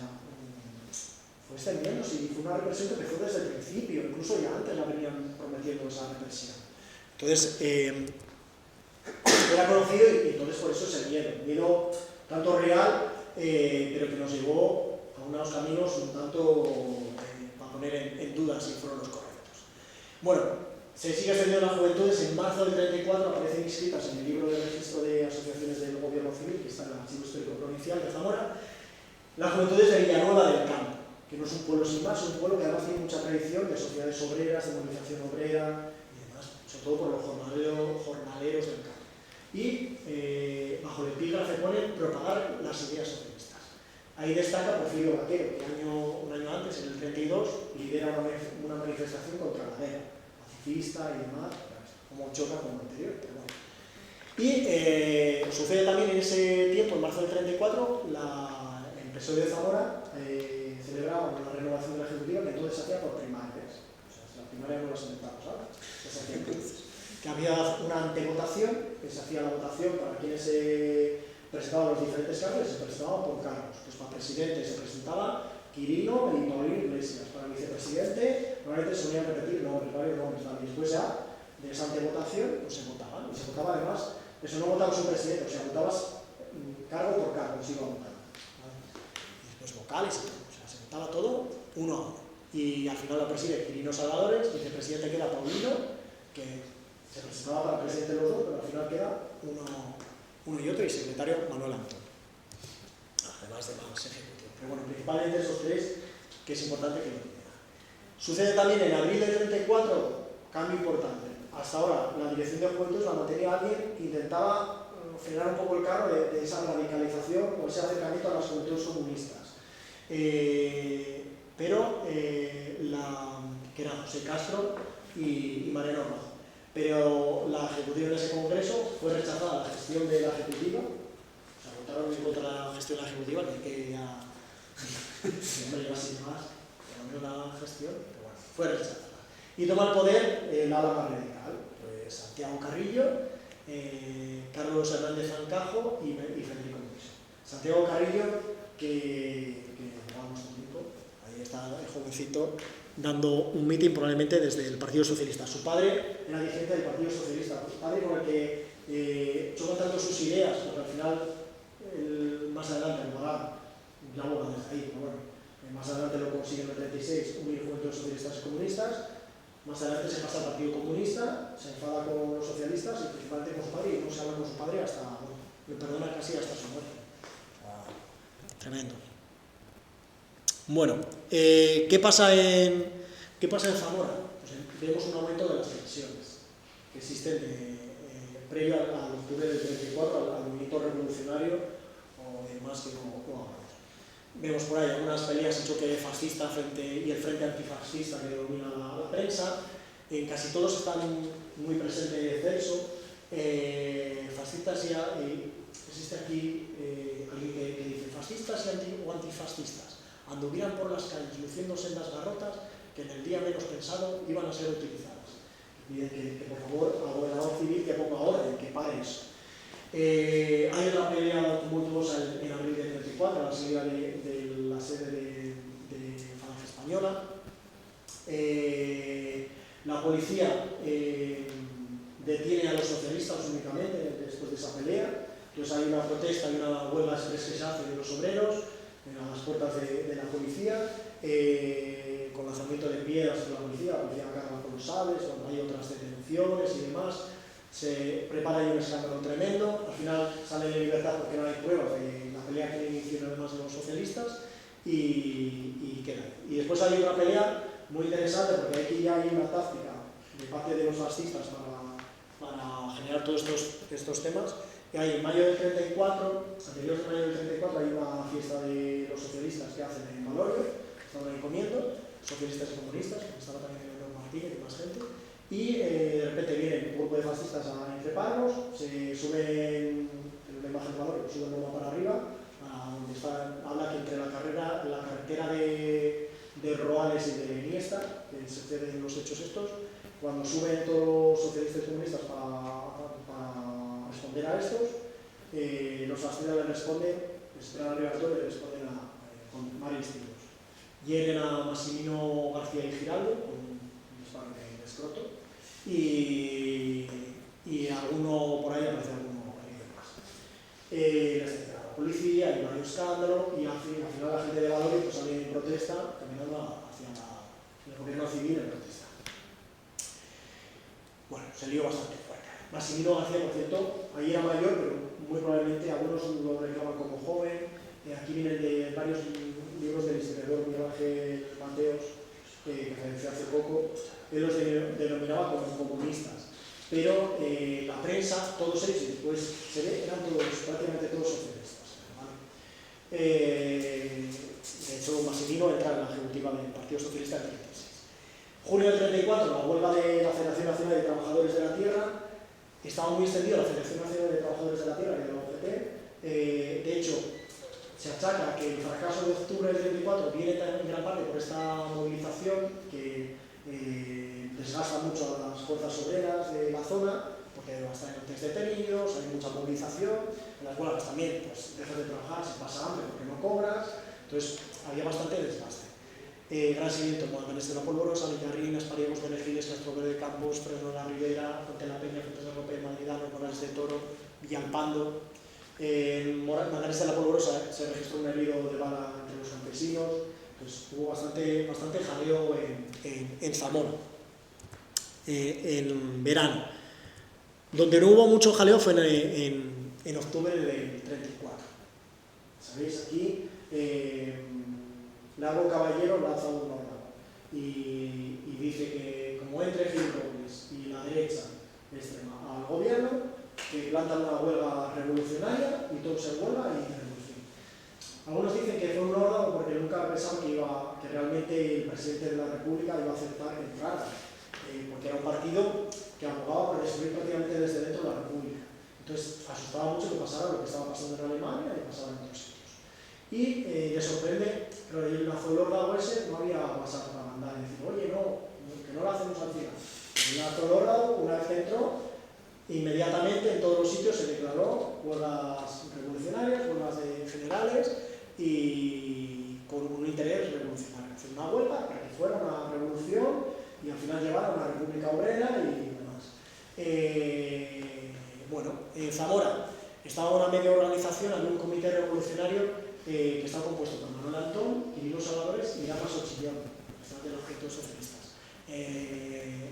fue extendiéndose y fue una represión que empezó desde el principio, incluso ya antes la venían prometiendo esa represión. Entonces, era conocido y entonces por eso es el miedo tanto real, pero que nos llevó a unos caminos un tanto para poner en duda si fueron los correctos. Bueno, se sigue extendiendo las juventudes. En marzo del 34 aparecen inscritas en el libro de registro de asociaciones del gobierno civil, que está en el Archivo Histórico Provincial de Zamora, las juventudes de Villanueva del Campo, que no es un pueblo sin más, es un pueblo que además tiene mucha tradición de sociedades obreras, de movilización obrera y demás, sobre todo por los jornaleros del campo. Y bajo el epígrafe ponen propagar las ideas socialistas. Ahí destaca Porfirio Vaquero, que un año antes, en el 32, lidera una manifestación contra la guerra, pacifista y demás, como choca con lo anterior, pero bueno. Y sucede también en ese tiempo, en marzo del 34, el PSOE de Zamora celebraba una renovación de la Ejecutiva que entonces se hacía por primarias. O sea, la primaria no las inventamos ahora, se hacía entonces. Que había una antevotación, que se hacía la votación para quienes se presentaban los diferentes cargos, se presentaban por cargos. Pues para presidente se presentaba Quirino, Benito Paulino Iglesias. Para vicepresidente, normalmente se solían repetir nombres, varios nombres. Y después ya, de esa antevotación, pues se votaban. Y se votaba además, eso no votabas un presidente, o sea, votabas cargo por cargo, se iba votando. ¿Vale? Y después vocales y todo, o sea, se votaba todo uno a uno. Y al final lo preside Quirino Salvadores, vicepresidente queda Paulino, que se presentaba para presidente de los dos, pero al final queda uno y otro, y secretario Manuel Antón. Además de más ejecutivo. Pero bueno, principalmente esos tres, que es importante que lo tengan. Sucede también en abril del 34, cambio importante. Hasta ahora, la Dirección de Juventud la mantenía alguien que intentaba frenar un poco el carro de esa radicalización o ese acercamiento a las juventudes comunistas. Pero que era José Castro y Mariano Rojo. Pero la ejecutiva en ese congreso fue rechazada la gestión de la ejecutiva, o sea, votaron en contra de la gestión de la ejecutiva, que ya hombre, iba sin más, pero no la gestión, pero bueno, fue rechazada. Y toma el poder el ala más radical, pues Santiago Carrillo, Carlos Hernández Zancajo y Federico Luis. Santiago Carrillo, que llevaba mucho tiempo, ahí está el jovencito, dando un mitin probablemente desde el Partido Socialista. Su padre era dirigente del Partido Socialista, su padre con el que chocan tanto sus ideas, porque al final, más adelante, el Morán, ya boga desde ahí, pero bueno, más adelante lo consigue en el 36, unir juventudes socialistas y comunistas, más adelante se pasa al Partido Comunista, se enfada con los socialistas y principalmente con su padre, y no se habla con su padre hasta, bueno, le perdona casi hasta su muerte. Tremendo. Bueno, ¿qué pasa en Zamora? Pues vemos un aumento de las tensiones que existen previo al octubre del 34, al movimiento revolucionario o demás que no hablamos. Vemos por ahí algunas peleas en choque fascista y el frente antifascista que domina la prensa. En casi todos están muy presente Celso. Fascistas existe aquí alguien que dice fascistas o antifascistas anduvieran por las calles luciendo sendas garrotas que en el día menos pensado iban a ser utilizadas. Piden que por favor al gobernador civil que ponga orden, que pare eso. Hay una pelea tumultuosa en abril del 34 a la salida de la sede de Falange Española. La policía detiene a los socialistas únicamente después de esa pelea. Entonces hay una protesta y una huelga express que se hace de los obreros a las puertas de la policía, con lanzamiento de piedras de la policía carga con los sables, cuando hay otras detenciones y demás, se prepara ahí un escándalo tremendo, al final sale de libertad porque no hay pruebas de la pelea que iniciaron además de los socialistas y queda. Y después hay otra pelea muy interesante porque aquí ya hay una táctica de parte de los fascistas para generar todos estos temas. Hay en mayo del 34, anteriores de mayo del 34, hay una fiesta de los socialistas que hacen en Valorio, estaban ahí comiendo, socialistas y comunistas, estaba también Leonor Martínez y más gente, y de repente vienen un grupo de fascistas a increparlos, se suben, en la imagen de Valorio, suben luego para arriba, donde habla que entre la carretera de Roales y de Iniesta, que se ceden los hechos estos, cuando suben todos los socialistas y comunistas para responder a estos, los fascistas les responden, esperan al libertador y le responden con varios tiros. Hieren a Massimino García y Giraldo con un disparo de escroto y alguno por ahí aparece alguno herido más. La policía, hay varios escándalos y al final la gente de Valorio pues, sale en protesta caminando hacia el gobierno civil en protesta. Bueno, se lió bastante fuerte. Massimino García, por cierto, ahí era mayor, pero muy probablemente algunos lo reclaman como joven. Aquí vienen de varios libros del historiador Miguel Ángel Mateos, que falleció hace poco. Él los denominaba como comunistas. Pero la prensa, todos ellos, y después se ve, eran prácticamente todos socialistas. ¿Vale? De hecho, Massimino entra en la ejecutiva del Partido Socialista en 36. Junio del 34, la huelga de la Federación Nacional de Trabajadores de la Tierra. Estaba muy extendida la Federación Nacional de Trabajadores de la Tierra, que era la UGT. De hecho, se achaca que el fracaso de octubre del 34 viene en gran parte por esta movilización que desgasta mucho a las fuerzas obreras de la zona, porque hay bastantes detenidos, hay mucha movilización, en las huelgas también pues, dejas de trabajar, se pasa hambre porque no cobras, entonces había bastante desgaste. Gran seguimiento, Guadalajara de la Polvorosa, Villarrín, Espariegos, Benegiles, Castro Verde, Campos, Fresno de la Ribera, Fuente de la Peña, Fuentes de Rope, Madridano, Morales de Toro, Villalpando. En Mangares de la Polvorosa se registró un herido de bala entre los campesinos, pues hubo bastante jaleo en Zamora, en verano. Donde no hubo mucho jaleo fue en octubre del 34. ¿Sabéis? Aquí Lago Caballero lanza un órdago y dice que como entre Gil Robles y la derecha extrema al gobierno, que plantan una huelga revolucionaria y todos en huelga y revolución. Algunos dicen que fue un órdago porque nunca pensaban que realmente el presidente de la República iba a aceptar que entrara, porque era un partido que abogaba por destruir prácticamente desde dentro de la República. Entonces asustaba mucho que pasara lo que estaba pasando en Alemania y pasara en otros sitios. Y le sorprende, pero el órdago ese no había WhatsApp para mandar y decir, oye, no, que no lo hacemos al final. El órdago, una vez que entró, inmediatamente en todos los sitios se declaró huelgas revolucionarias, huelgas generales y con un interés revolucionario. Hacer una huelga para que fuera una revolución y al final llevar a una república obrera y demás. Bueno, en Zamora estaba una media organización, había un comité revolucionario que estaba compuesto por Manuel Antón, Quirino Salvadores y Rafa Sochillón, de los objetos socialistas.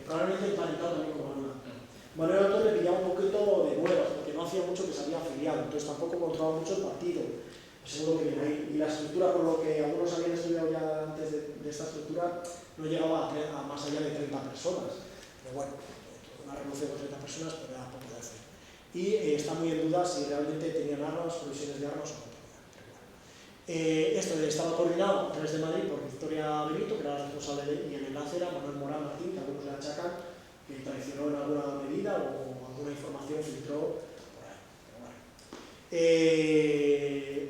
Probablemente emparentado también con Manuel Antón. Manuel Antón le pillaba un poquito de nuevas, porque no hacía mucho que se había afiliado, entonces tampoco controlaba mucho el partido. Seguro que viene ahí. Y la estructura, por lo que algunos habían estudiado ya antes de esta estructura, no llegaba a más allá de 30 personas. Pero bueno, una revolución de 30 personas, pero era poco de hacer. Y está muy en duda si realmente tenían armas, provisiones de armas o no. Esto estaba coordinado a través de Madrid por Victoria Benito, que era la responsable y el enlace era Manuel Morán Martín, que algunos le achacan que traicionó en alguna medida o alguna información filtró por ahí. Pero bueno.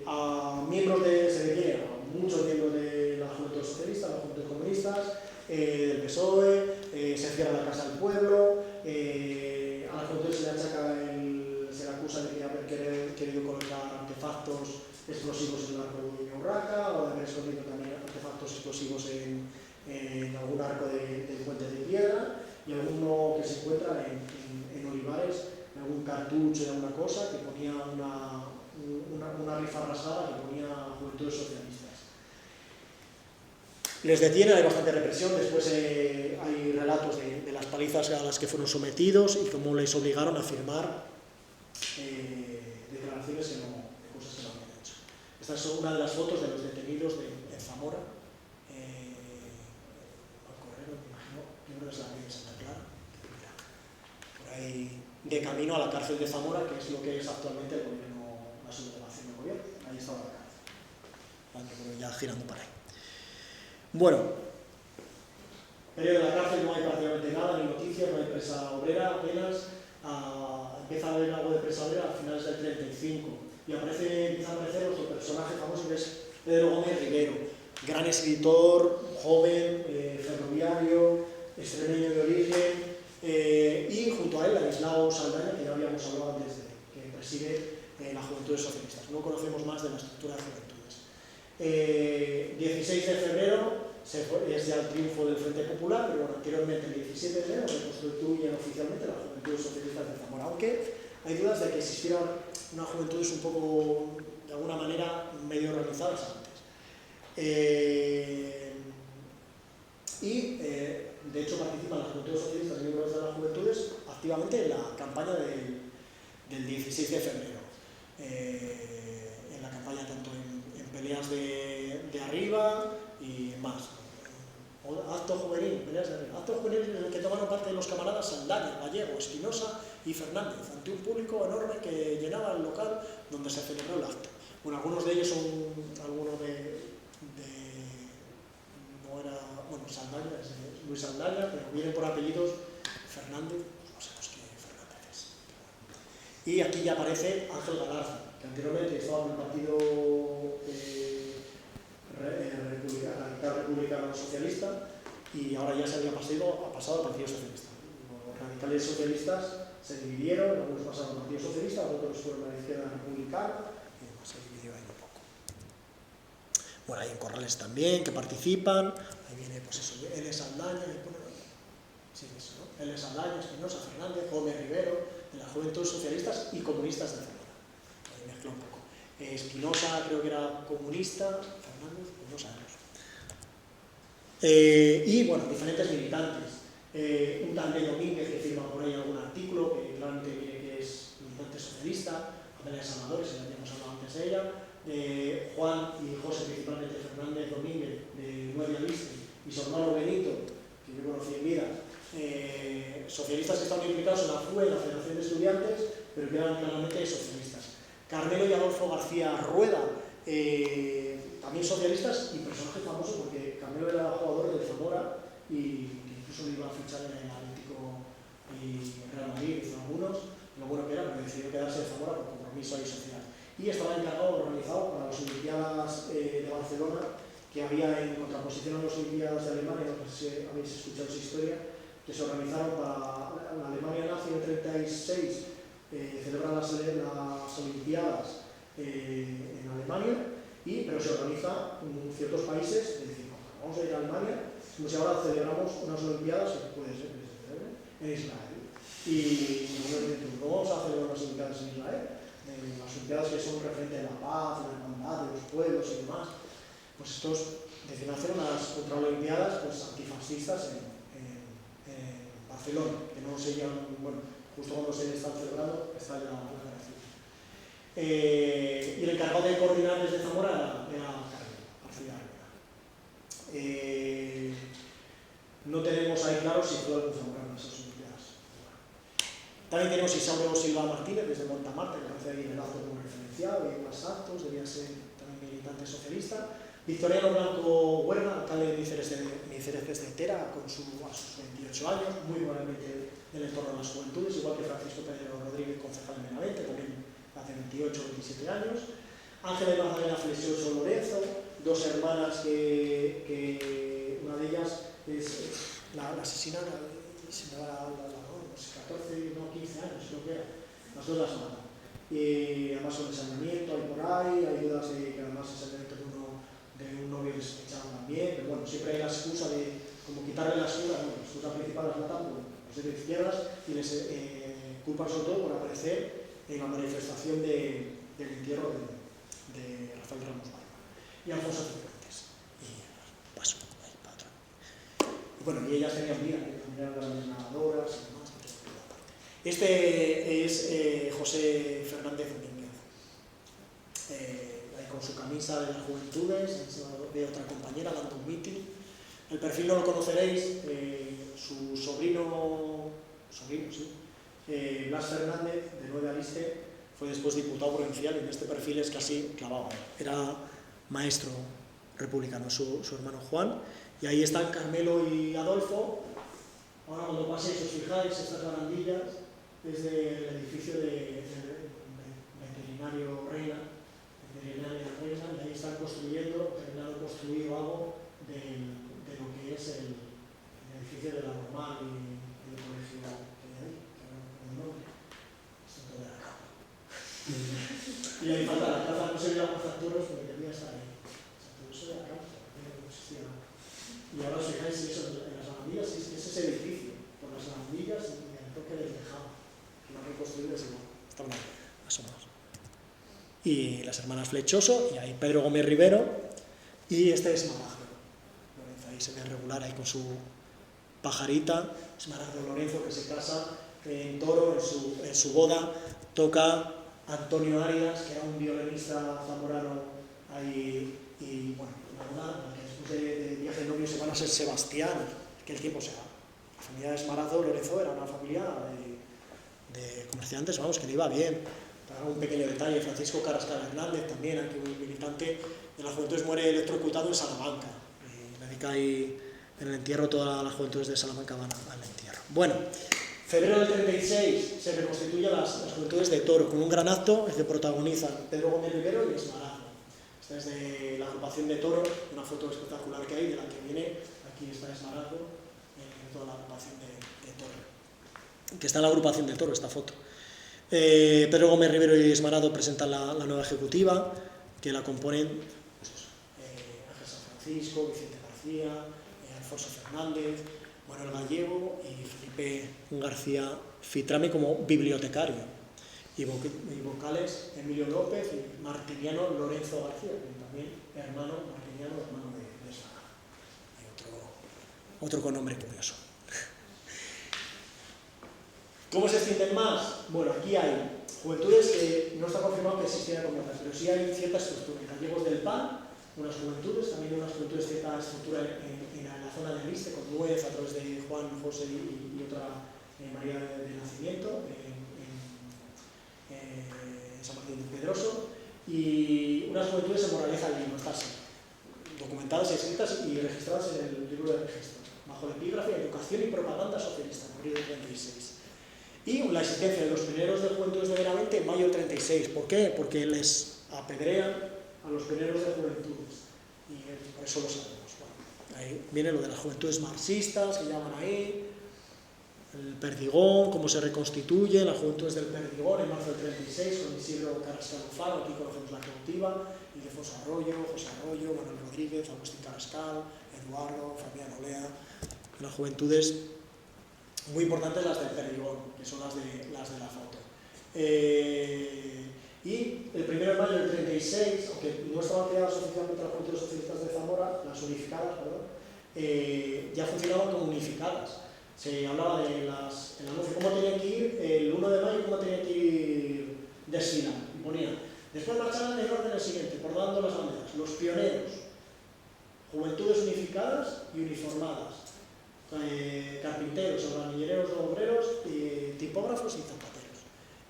A miembros se detienen a muchos miembros de la Juventud Socialista, las Juventudes Comunistas, del PSOE, se cierra la Casa del Pueblo, a la Juventud se le achaca, se le acusa de haber querido colocar artefactos explosivos en el arco de Urraca o de haber escondido también artefactos explosivos en algún arco del puente de piedra y alguno que se encuentra en Olivares, en algún cartucho, en alguna cosa que ponía una rifa rasgada que ponía Juventudes Socialistas. Les detienen, hay bastante represión, después hay relatos de las palizas a las que fueron sometidos y cómo les obligaron a firmar declaraciones de cosas que no habían hecho. Esta es una de las fotos de los detenidos en Zamora. Al correo, me imagino, primero es la calle de Santa Clara. Por ahí, de camino a la cárcel de Zamora, que es lo que es actualmente el gobierno, la subdelegación del gobierno. Ahí estaba la cárcel. Ya girando para ahí. Bueno, periodo de la cárcel no hay prácticamente nada, ni noticias, no hay presa obrera apenas. Empieza a haber algo de presa obrera a finales del 35 y empieza a aparecer otro personaje famoso que es Pedro Gómez Rivero, gran escritor, joven, ferroviario, extremeño de origen, y junto a él Ladislao Saldaña, que ya habíamos hablado antes de que preside la Juventudes Socialistas. No conocemos más de la estructura de Juventudes. 16 de febrero es ya el triunfo del Frente Popular, pero bueno, anteriormente el 17 de enero se constituyen oficialmente las Juventudes Socialistas de Zamora, aunque hay dudas de que existieran unas juventudes un poco, de alguna manera, medio organizadas antes. De hecho participan las Juventudes Socialistas y miembros de las Juventudes activamente en la campaña del 16 de febrero. En la campaña tanto en peleas de arriba y más. Acto juvenil, peleas de arriba. Acto juvenil en el que tomaron parte de los camaradas Saldaña, Gallego, Espinosa y Fernández, ante un público enorme que llenaba el local donde se celebró el acto. Bueno, algunos de ellos son algunos de como era, bueno, Saldaña, es Luis Saldaña, pero vienen por apellidos Fernández, pues no sabemos qué Fernández es. Y aquí ya aparece Ángel Galarza, que anteriormente estaba en el Partido Republicano Socialista y ahora ya se había pasado al Partido Socialista. Los radicales socialistas se dividieron, algunos pasaron al Partido Socialista, otros fueron a la izquierda republicana, y demás, se dividió ahí un poco. Bueno, hay en Corrales también que participan, ahí viene pues eso, L. Saldaña, sí, eso, ¿no? L. Saldaña, Espinosa, Fernández, Gómez Rivero, de las Juventudes Socialistas y Comunistas de Zamora. Ahí mezcla un poco. Espinosa creo que era comunista, Fernández, pues no sabemos. Y bueno, diferentes militantes. Un tal de Domínguez que firma por ahí algún artículo, que claramente viene que es militante socialista, Amelia Salvador, ya habíamos hablado antes de ella, Juan y José, principalmente Fernández Domínguez, de Nueva Aliste, y su hermano Benito, que yo conocí en vida, socialistas que estaban implicados en la FUE, en la Federación de Estudiantes, pero que eran claramente socialistas. Carmelo y Adolfo García Rueda, también socialistas y personaje famoso porque Carmelo era jugador de Zamora y incluso lo iba a fichar en el Atlético y Real Madrid, hizo algunos, lo bueno que era, pero decidió quedarse de Zamora por compromiso y sociedad. Y estaba encargado, organizado para las Olimpiadas de Barcelona, que había en contraposición a las Olimpiadas de Alemania, no sé si habéis escuchado esa historia, que se organizaron para la Alemania nazi en 1936, celebran las Olimpiadas en Alemania, pero se organiza en ciertos países, es decir, vamos a ir a Alemania, como si ahora celebramos unas Olimpiadas, que puede ser que se celebren, en Israel. Y no vamos a celebrar unas Olimpiadas en Israel, las Olimpiadas que son referente a la paz, la hermandad de los pueblos y demás. Pues estos deciden hacer unas contraolimpiadas pues, antifascistas en Barcelona, que no se llaman, bueno, justo cuando se están celebrando está ya la guerra civil. Y el encargado de coordinar desde Zamora era García Rivera. No tenemos ahí claro si fue algún zamorano en esas Olimpiadas. También tenemos Isauro Silva Martínez desde Montamarta, que aparece ahí en el acto como referenciado y en más actos, debía ser también militante socialista. Victoriano Blanco Huerga, alcalde de Níceres de Tera, a sus 28 años, muy probablemente del entorno de las juventudes, igual que Francisco Pedro Rodríguez, concejal de Benavente, también hace 28 o 27 años. Ángela y Magdalena Flesioso Lorenzo, dos hermanas que una de ellas es la asesina, se me va la 14, no 15 años, creo que era, las dos las matan. Y además con ensañamiento hay por ahí, hay dudas de que además es el delito de un novio despechado también, pero bueno, siempre hay la excusa de como quitarle la excusa, bueno, la excusa principal las matan por los de izquierdas y les culpan sobre todo por aparecer en la manifestación del entierro de Rafael Ramos Barba y Alfonso Cifuentes. Y paso, ahí para atrás. Y bueno, y ellas tenían vida, también eran grandes nadadoras y demás. Este es José Fernández Domínguez, con su camisa de las juventudes, de otra compañera dando un mitin. El perfil no lo conoceréis, su sobrino sí, Blas Fernández, de Nueva Aliste, fue después diputado provincial y en este perfil es casi clavado. Era maestro republicano, su hermano Juan, y ahí están Carmelo y Adolfo. Ahora cuando paséis os fijáis, estas barandillas es del edificio de Veterinario Reina, y ahí están construyendo, terminado de construir algo de lo que es el edificio de la Normal y el colegio que hay ahí, que no recuerdo el nombre, Santo de la Capa. Y ahí falta la plaza, no se veía las facturas porque debía estar ahí. Santo de la Capa, no existía. Y ahora os fijáis eso, en las barandillas es ese edificio, por las barandillas y el toque del tejado. Lo han reconstruido es igual, están asomados. Y las hermanas Flechoso, y ahí Pedro Gómez Rivero, y este es Maragdo Lorenzo, ahí se ve regular ahí con su pajarita, es Maragdo Lorenzo que se casa en Toro, en su boda toca Antonio Arias, que era un violinista zamorano ahí, y bueno, la boda, que después de viaje de novio se van a ser Sebastián, que el tiempo se va. La familia de Maragdo Lorenzo era una familia de comerciantes, vamos, que le iba bien. Para un pequeño detalle, Francisco Carrascal Hernández, también aquí un militante de la Juventud, muere electrocutado en Salamanca. Le que cae en el entierro, todas las juventudes de Salamanca van al entierro. Bueno, febrero del 36 se reconstituyen las juventudes de Toro con un gran acto que protagonizan Pedro Gómez Rivero y Esmarazzo. Esta es de la agrupación de Toro, una foto espectacular que hay de la que viene, aquí está Esmarazzo, toda la agrupación de Toro, que está en la agrupación de Toro esta foto. Pedro Gómez Rivero y Esmarazzo presentan la nueva ejecutiva, que la componen pues eso, Ángel San Francisco, Vicente García, Alfonso Fernández, Manuel Gallego y Felipe García Fitrame como bibliotecario, y vocales Emilio López y Martiniano Lorenzo García, que también hermano Martiniano, hermano de Esmarazzo. Hay otro con nombre curioso. ¿Cómo se extienden más? Bueno, aquí hay juventudes que no está confirmado que existieran como otras, pero sí hay cierta estructura. Gallegos del PAN, unas juventudes, también unas juventudes cierta estructura en la zona de Liste, con Nuez, a través de Juan, José y otra María del Nacimiento, en San Martín de Pedroso, y unas juventudes en Moraleja del Lino, estas documentadas, escritas y registradas en el libro de registro, bajo el epígrafe Educación y Propaganda Socialista, en abril del 36. Y la existencia de los pioneros de Juventudes de Benavente en mayo del 36. ¿Por qué? Porque les apedrean a los pioneros de Juventudes. Y por eso lo sabemos. Bueno, ahí viene lo de las juventudes marxistas, que llaman ahí, el Perdigón, cómo se reconstituye, las juventudes del Perdigón en marzo del 36, con Isidro Carrascal Alfaro, aquí conocemos la cautiva, Ildefonso Arroyo, José Arroyo, Manuel Rodríguez, Agustín Carrascal, Eduardo, Fabián Olea, las juventudes muy importantes, las del Perdigón, que son las de la foto. Y el 1 de mayo del 36, aunque no estaban creadas oficialmente las juventudes socialistas de Zamora, las unificadas, perdón, ya funcionaban como unificadas. Se hablaba de el anuncio, cómo tenían que ir el 1 de mayo, cómo tenían que ir desfilando. Y ponía, después marcharán en el orden el siguiente, bordando las banderas, los pioneros, juventudes unificadas y uniformadas, carpinteros, albañileros, obreros, tipógrafos y zapateros.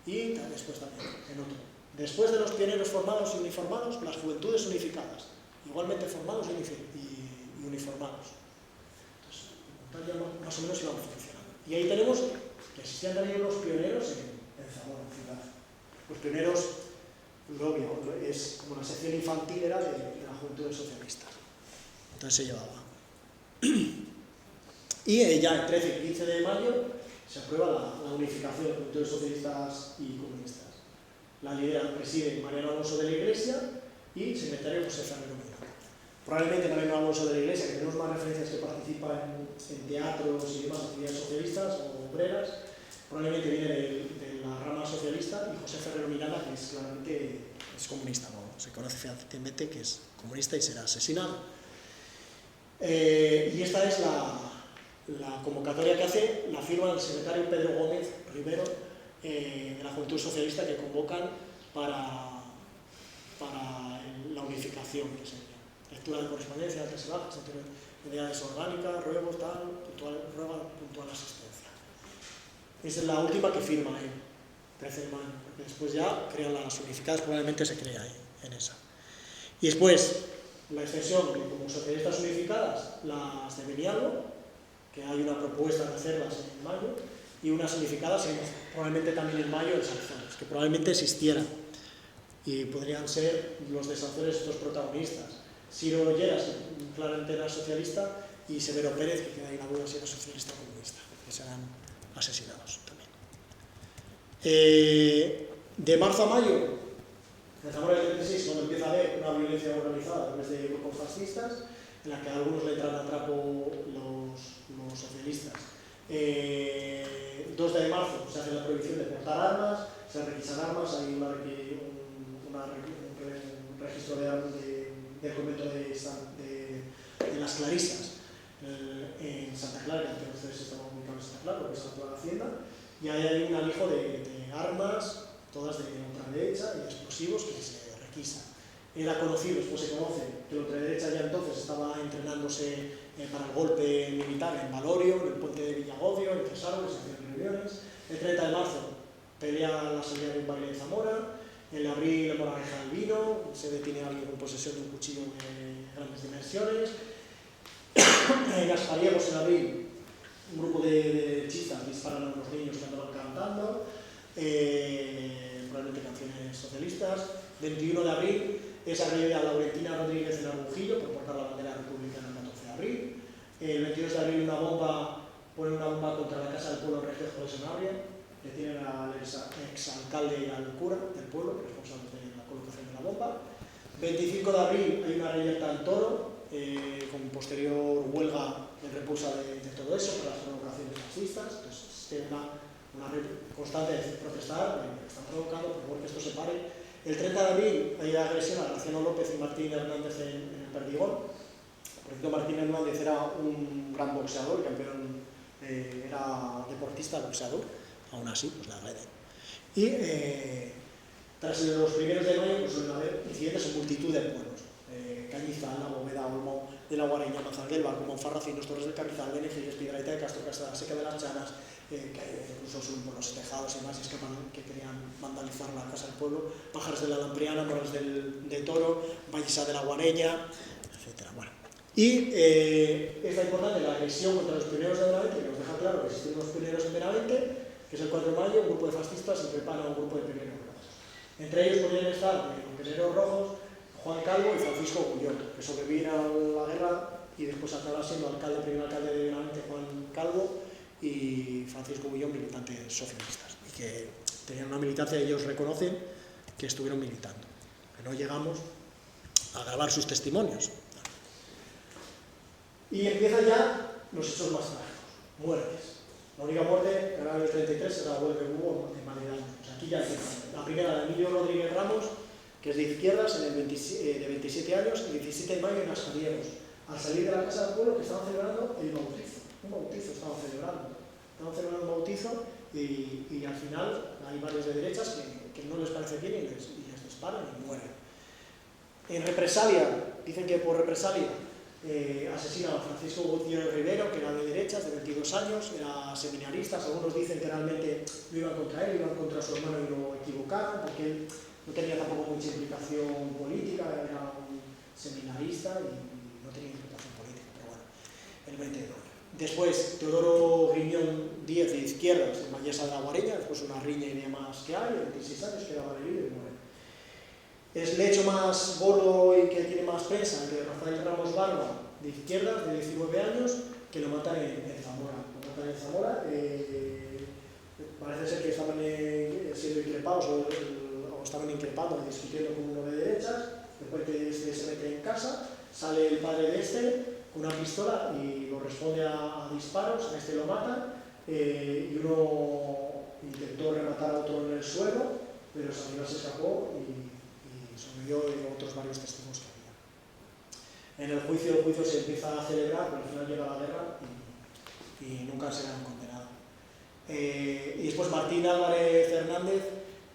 Y después también, en otro. Después de los pioneros formados y uniformados, las juventudes unificadas, igualmente formados y uniformados. Entonces, ya más o menos iban funcionando. Y ahí tenemos que existían también unos pioneros en Zamora, en ciudad. Los pioneros, lo obvio, es como la sección infantil era de la juventud socialista. Entonces se llevaba. Y ya el 13 y 15 de mayo se aprueba la unificación de juventudes socialistas y comunistas. La lidera, preside Mariano Alonso de la Iglesia y secretario José Ferrero Miranda. Probablemente Mariano Alonso de la Iglesia, que tenemos más referencias que participa en teatros y demás actividades socialistas o obreras, probablemente viene de la rama socialista, y José Ferrero Miranda, que es claramente comunista, ¿no? Se conoce fehacientemente que es comunista y será asesinado. Y esta es la convocatoria que hace, la firma el secretario Pedro Gómez Rivero de la Juventud Socialista, que convocan para la unificación, que sería lectura de correspondencia, altas y bajas, unidades orgánicas, ruegos, tal, puntual asistencia. Esa es la última que firma él, 13 de mayo, porque después ya crean las unificadas, probablemente se crea ahí, en esa. Y después, la extensión de como socialistas unificadas, las de Benialbo, que hay una propuesta de hacerlas en mayo, y unas unificadas probablemente también en mayo en Sanzores, que probablemente existieran, y podrían ser los de Sanzores estos protagonistas. Ciro Lleras, claramente era socialista, y Severo Pérez, que queda ahí la duda si era socialista o comunista, que serán asesinados también. De marzo a mayo, en Zamora del 36, cuando empieza a haber una violencia organizada a través de grupos fascistas, en la que a algunos le entran a trapo los socialistas. 2 de marzo se hace la prohibición de portar armas, se requisan armas, hay un registro de armas del convento de las Clarisas en Santa Clara, que entonces estaba ubicado en Santa Clara, porque es la actual hacienda, y ahí hay un alijo de armas, todas de ultraderecha, y explosivos que se requisan. Era conocido, después se conoce, que la ultraderecha ya entonces estaba entrenándose para el golpe militar en Valorio, en el puente de Villagodio, en Tres Árboles, se hacían reuniones. El 30 de marzo pelea la salida de un baile de Zamora. En abril, en Moraleja del Vino, se detiene a alguien con posesión de un cuchillo de grandes dimensiones. En Aspariegos, en abril, un grupo de chistas disparan a unos niños que andaban cantando, probablemente canciones socialistas. 21 de abril es agredida a Laurentina Rodríguez en Arbujillo por portar la bandera republicana el 14 de abril. El 22 de abril pone una bomba contra la Casa del Pueblo en Regejo de Sanabria. Detienen al exalcalde y al cura del pueblo, responsables de la colocación de la bomba. 25 de abril hay una reyerta en Toro, con posterior huelga en repulsa de todo eso, por las provocaciones fascistas. Entonces, es una constante de protestar, están provocando, por favor que esto se pare. El 30 de abril hay agresión a Graciano López y Martín Hernández en el Perdigón. Por ejemplo, Martín Hernández era un gran boxeador, campeón, era deportista, boxeador, aún así, pues la agreden. Y tras los primeros de mayo, pues suelen haber incidentes en multitud de pueblos. Cañizal, La Bóveda, Olmo, de la Guareña, Manzanguel, Barco, Monfarracinos, Torres del Carrizal, Benefides, Piedrahita de Castro, Casada Seca de las Chanas, que incluso suben por los tejados y más, que querían vandalizar la casa del pueblo, Pájaros de la Lampriana, Morales de Toro, Vallesa de la Guareña, etc. Bueno. Y es la importante la agresión contra los pioneros de Benavente, que nos deja claro que existen unos pioneros en Benavente, que es el 4 de mayo, un grupo de fascistas y prepara un grupo de pioneros rojos. Entre ellos podrían estar los pioneros rojos, Juan Calvo y Francisco Gullón, que sobrevivieron a la guerra y después acaba siendo primer alcalde de Benavente Juan Calvo y Francisco Gullón, militantes socialistas, y que tenían una militancia, ellos reconocen que estuvieron militando, que no llegamos a grabar sus testimonios. Y empiezan ya los hechos más trágicos, muertes. La única muerte, en el año 33, era la muerte que hubo en Madrid. Pues aquí ya empieza. La primera de Emilio Rodríguez Ramos, que es de izquierdas, de 27 años, el 17 de mayo en Aspariegos, al salir de la casa del pueblo, que estaban celebrando el bautizo. Un bautizo estaban celebrando. Estaban celebrando un bautizo y al final hay varios de derechas que no les parece bien y les disparan y mueren. En represalia, dicen que por represalia asesinan a Francisco Gutiérrez Rivero, que era de derechas, de 22 años, era seminarista. Algunos dicen que realmente no iban contra él, iban contra su hermano y lo equivocaron, porque él no tenía tampoco mucha implicación política, era un seminarista y no tenía implicación política, pero bueno, el 20 de mayo. Después, Teodoro Griñón Díez, de izquierdas, en Vallesa de la Guareña, después una riña y demás que hay, de 26 años, quedaba herido y muere. Es el hecho más gordo y que tiene más prensa, el de Rafael Ramos Barba, de izquierdas, de 19 años, que lo matan en Zamora. Lo matan en Zamora, parece ser que estaban siendo increpados o estaban increpando, discutiendo con uno de derechas. Después que se mete en casa, sale el padre de este con una pistola y lo responde a disparos. A este lo matan y uno intentó rematar a otro en el suelo, pero Salinas se escapó y sobrevivió otros varios testigos que había. En el juicio se empieza a celebrar, pero al final llega la guerra y nunca serán condenados. Y después Martín Álvarez Hernández,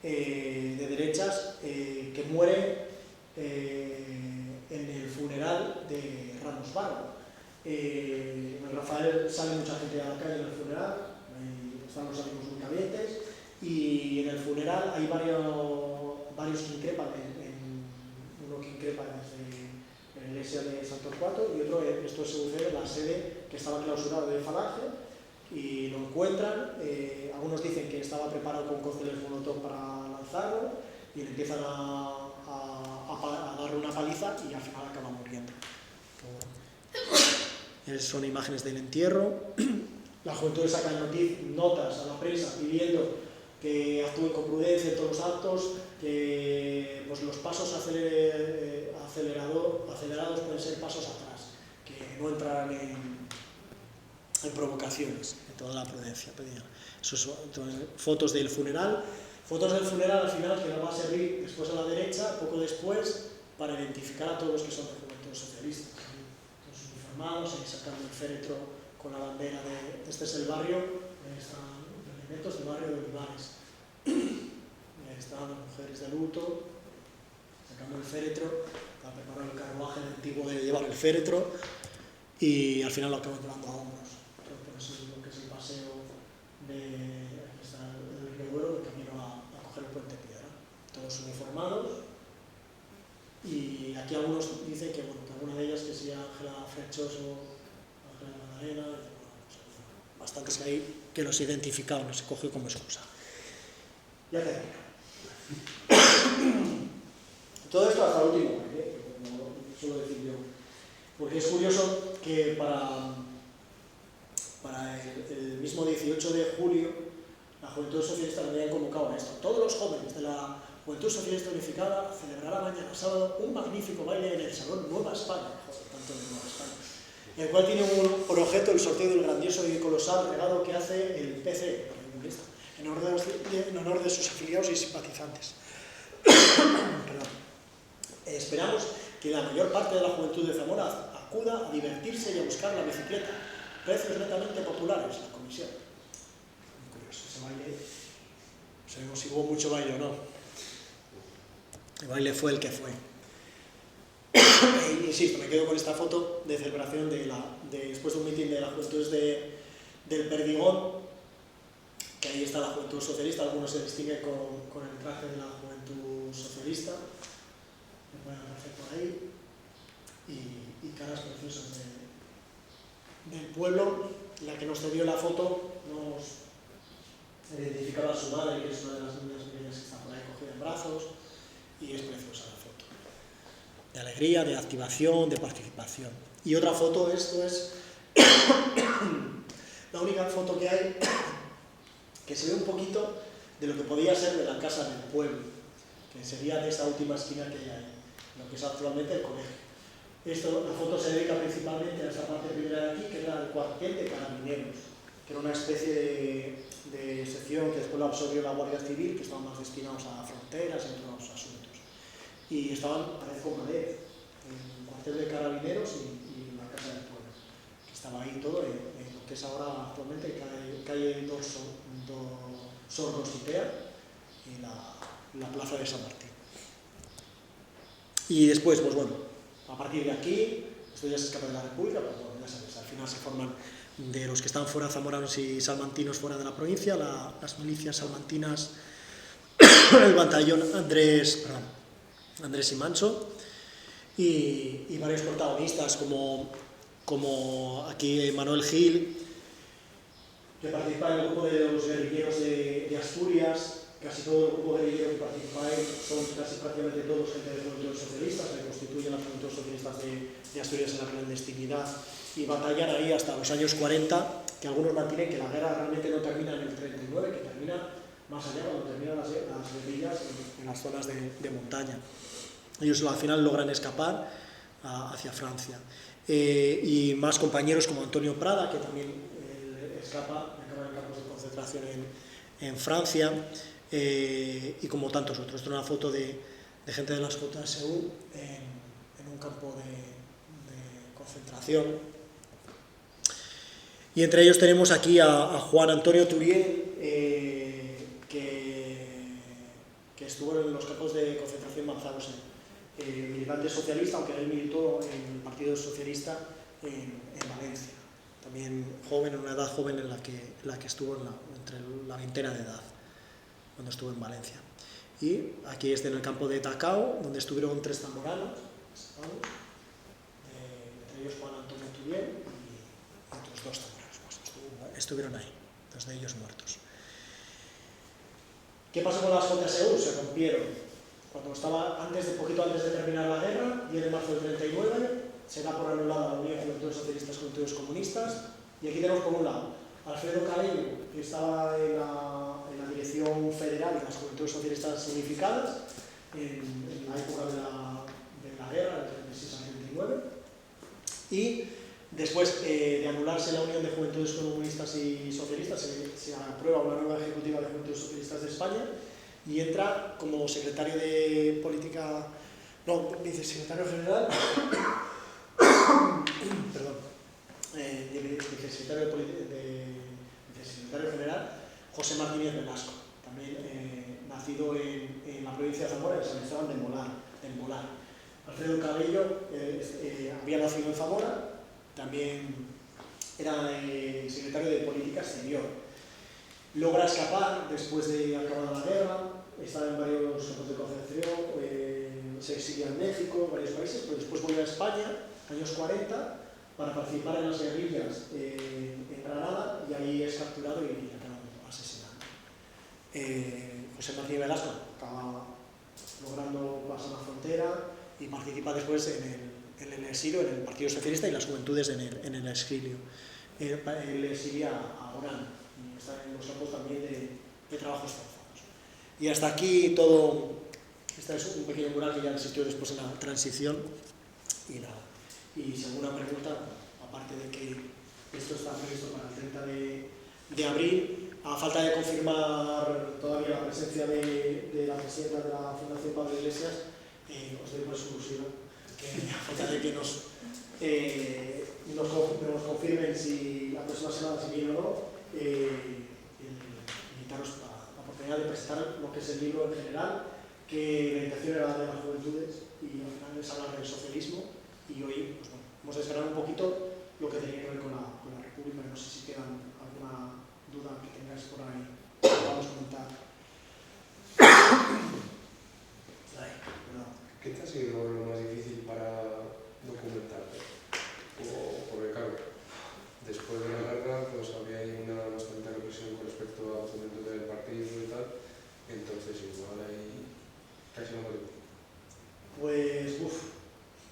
de derechas, que muere en el funeral de Ramos Barba. Rafael, sale mucha gente a la calle en el funeral, están los ánimos muy calientes, y en el funeral hay varios que increpan, uno que increpa en la iglesia de Santo Torcuato y otro, esto se sucede en la sede que estaba clausurada de Falange, y lo encuentran. Algunos dicen que estaba preparado con cócteles molotov para lanzarlo y le empiezan a darle una paliza y al final acaba muriendo. Son imágenes del entierro. La juventud saca notas a la prensa pidiendo que actúen con prudencia en todos los actos, que pues, los pasos acelerados pueden ser pasos atrás, que no entrarán en provocaciones, en toda la prudencia. Fotos del funeral. Fotos del funeral al final que nos va a servir después a la derecha, poco después, para identificar a todos los que son de Juventud Socialista. Todos uniformados, sacando el féretro con la bandera de... Este es el barrio, están los elementos del barrio de Olivares. Están las mujeres de luto, sacando el féretro, para preparar el carruaje antiguo de llevar el féretro, y al final lo acaban llevando a hombros. Por eso es lo que es el paseo de... Aquí está el Río Duero, el camino a coger el Puente Piedra. Todos uniformados, y aquí algunos dicen que, bueno, que alguna de ellas, que sea Ángela Frechoso Magdalena, bastantes que hay que los he identificado, no se coge como excusa. Ya termino. Todo esto hasta el último, como suelo decir yo, porque es curioso que para el mismo 18 de julio la Juventud Socialista le habían convocado a esto. Todos los jóvenes de la Juventud Socialista Unificada celebrará mañana sábado un magnífico baile en el Salón Nueva España, tanto de Nueva España, el cual tiene por objeto el sorteo del grandioso y colosal regalo que hace el PC, en honor de sus afiliados y simpatizantes. Esperamos que la mayor parte de la juventud de Zamora acuda a divertirse y a buscar la bicicleta. Precios netamente populares, la comisión. Muy curioso, ese baile, sabemos si hubo mucho baile o no. El baile fue el que fue. Insisto, me quedo con esta foto de celebración después de un mitin de la Juventud del Perdigón, que ahí está la Juventud Socialista, algunos se distinguen con el traje de la Juventud Socialista, me pueden aparecer por ahí, y caras preciosas del pueblo. La que nos cedió la foto nos identificaba a su madre, que es una de las niñas pequeñas que está por ahí cogida en brazos, y es preciosa la foto. De alegría, de activación, de participación. Y otra foto, esto es la única foto que hay que se ve un poquito de lo que podía ser de la casa del pueblo, que sería de esa última esquina que hay ahí, lo que es actualmente el colegio. La foto se dedica principalmente a esta parte primera de aquí, que era el cuartel de carabineros, que era una especie de sección que después la absorbió la Guardia Civil, que estaban más destinados a fronteras y otros asuntos. Y estaban, parece como Madrid, el cuartel de carabineros y la casa del pueblo, que estaba ahí todo, en lo que es ahora actualmente calle Sordos y Tea, y la plaza de San Martín. Y después, pues bueno, a partir de aquí, esto ya se escapa de la República, pero bueno, ya sabes, al final se forman de los que están fuera zamoranos y salmantinos fuera de la provincia, las milicias salmantinas, el batallón Andrés y Manso, y varios protagonistas como aquí Manuel Gil, que participa en el grupo de los guerrilleros de Asturias. Casi todo el grupo guerrillero que participa ahí son casi prácticamente todos gente de Juventudes Socialistas, que constituyen las Juventudes Socialistas de Asturias en la clandestinidad, y batallan ahí hasta los años 40, que algunos mantienen que la guerra realmente no termina en el 39, que termina más allá, cuando terminan las guerrillas en las zonas de montaña. Ellos al final logran escapar hacia Francia. Y más compañeros como Antonio Prada, que también acaba en campos de concentración en Francia, y como tantos otros. Esto es una foto de gente de las JSU en un campo de concentración. Y entre ellos tenemos aquí a Juan Antonio Turiel, que estuvo en los campos de concentración Manzagos, militante socialista, aunque él militó en el Partido Socialista en Valencia. También joven, en una edad joven en la que estuvo entre la veintena de edad, cuando estuvo en Valencia. Y aquí en el campo de Tacao, donde estuvieron 3 zamoranos, entre ellos Juan Antonio Turiel y otros 2 zamoranos más. Estuvieron ahí, 2 de ellos muertos. ¿Qué pasó con las JSU? Se rompieron. Cuando estaba poquito antes de terminar la guerra, 10 de marzo del 39, se da por anulada la Unión de Juventudes Socialistas y Juventudes Comunistas, y aquí tenemos por un lado Alfredo Cabello, que estaba en la dirección federal de las Juventudes Socialistas Unificadas en la época de la guerra, del 36 al 39, y después de anularse la Unión de Juventudes Comunistas y Socialistas, se aprueba una nueva ejecutiva de Juventudes Socialistas de España, y entra como secretario de política, no, vicesecretario general, perdón, vicesecretario general, José Martínez Velasco, también nacido en la provincia de Zamora, en San Esteban de Molar. Alfredo Cabello había nacido en Zamora, también era secretario de política exterior. Logra escapar después de acabar la guerra, está en varios campos de concentración, se exilia en México, en varios países, pero después vuelve a España, años 40, para participar en las guerrillas en Granada, y ahí es capturado y acaban asesinando. José Martín Velasco acaba logrando pasar la frontera y participa después en el exilio, en el Partido Socialista y las Juventudes en el exilio. Él exilia a Orán y está en los campos también de trabajos forzados. Y hasta aquí todo. Este es un pequeño mural que ya existió después en la transición. Y nada. Y si alguna pregunta, aparte de que esto está previsto para el 30 de abril, a falta de confirmar todavía la presencia de la presidenta de la Fundación Pablo Iglesias, os doy por exclusiva que a falta de que nos confirmen si la próxima semana si viene o no, invitaros a la oportunidad de presentar lo que es el libro en general, que la intención era de las juventudes y al final es hablar del socialismo, y hoy pues, bueno, vamos a esperar un poquito lo que tenía que ver con la República. No sé si quedan alguna duda que tengáis por ahí que podamos comentar. ¿Qué te ha sido lo más difícil para documentarte? Porque claro, después de la guerra pues había ahí una bastante represión con respecto a documentos del partido y tal, entonces igual ahí casi lo más difícil. Pues,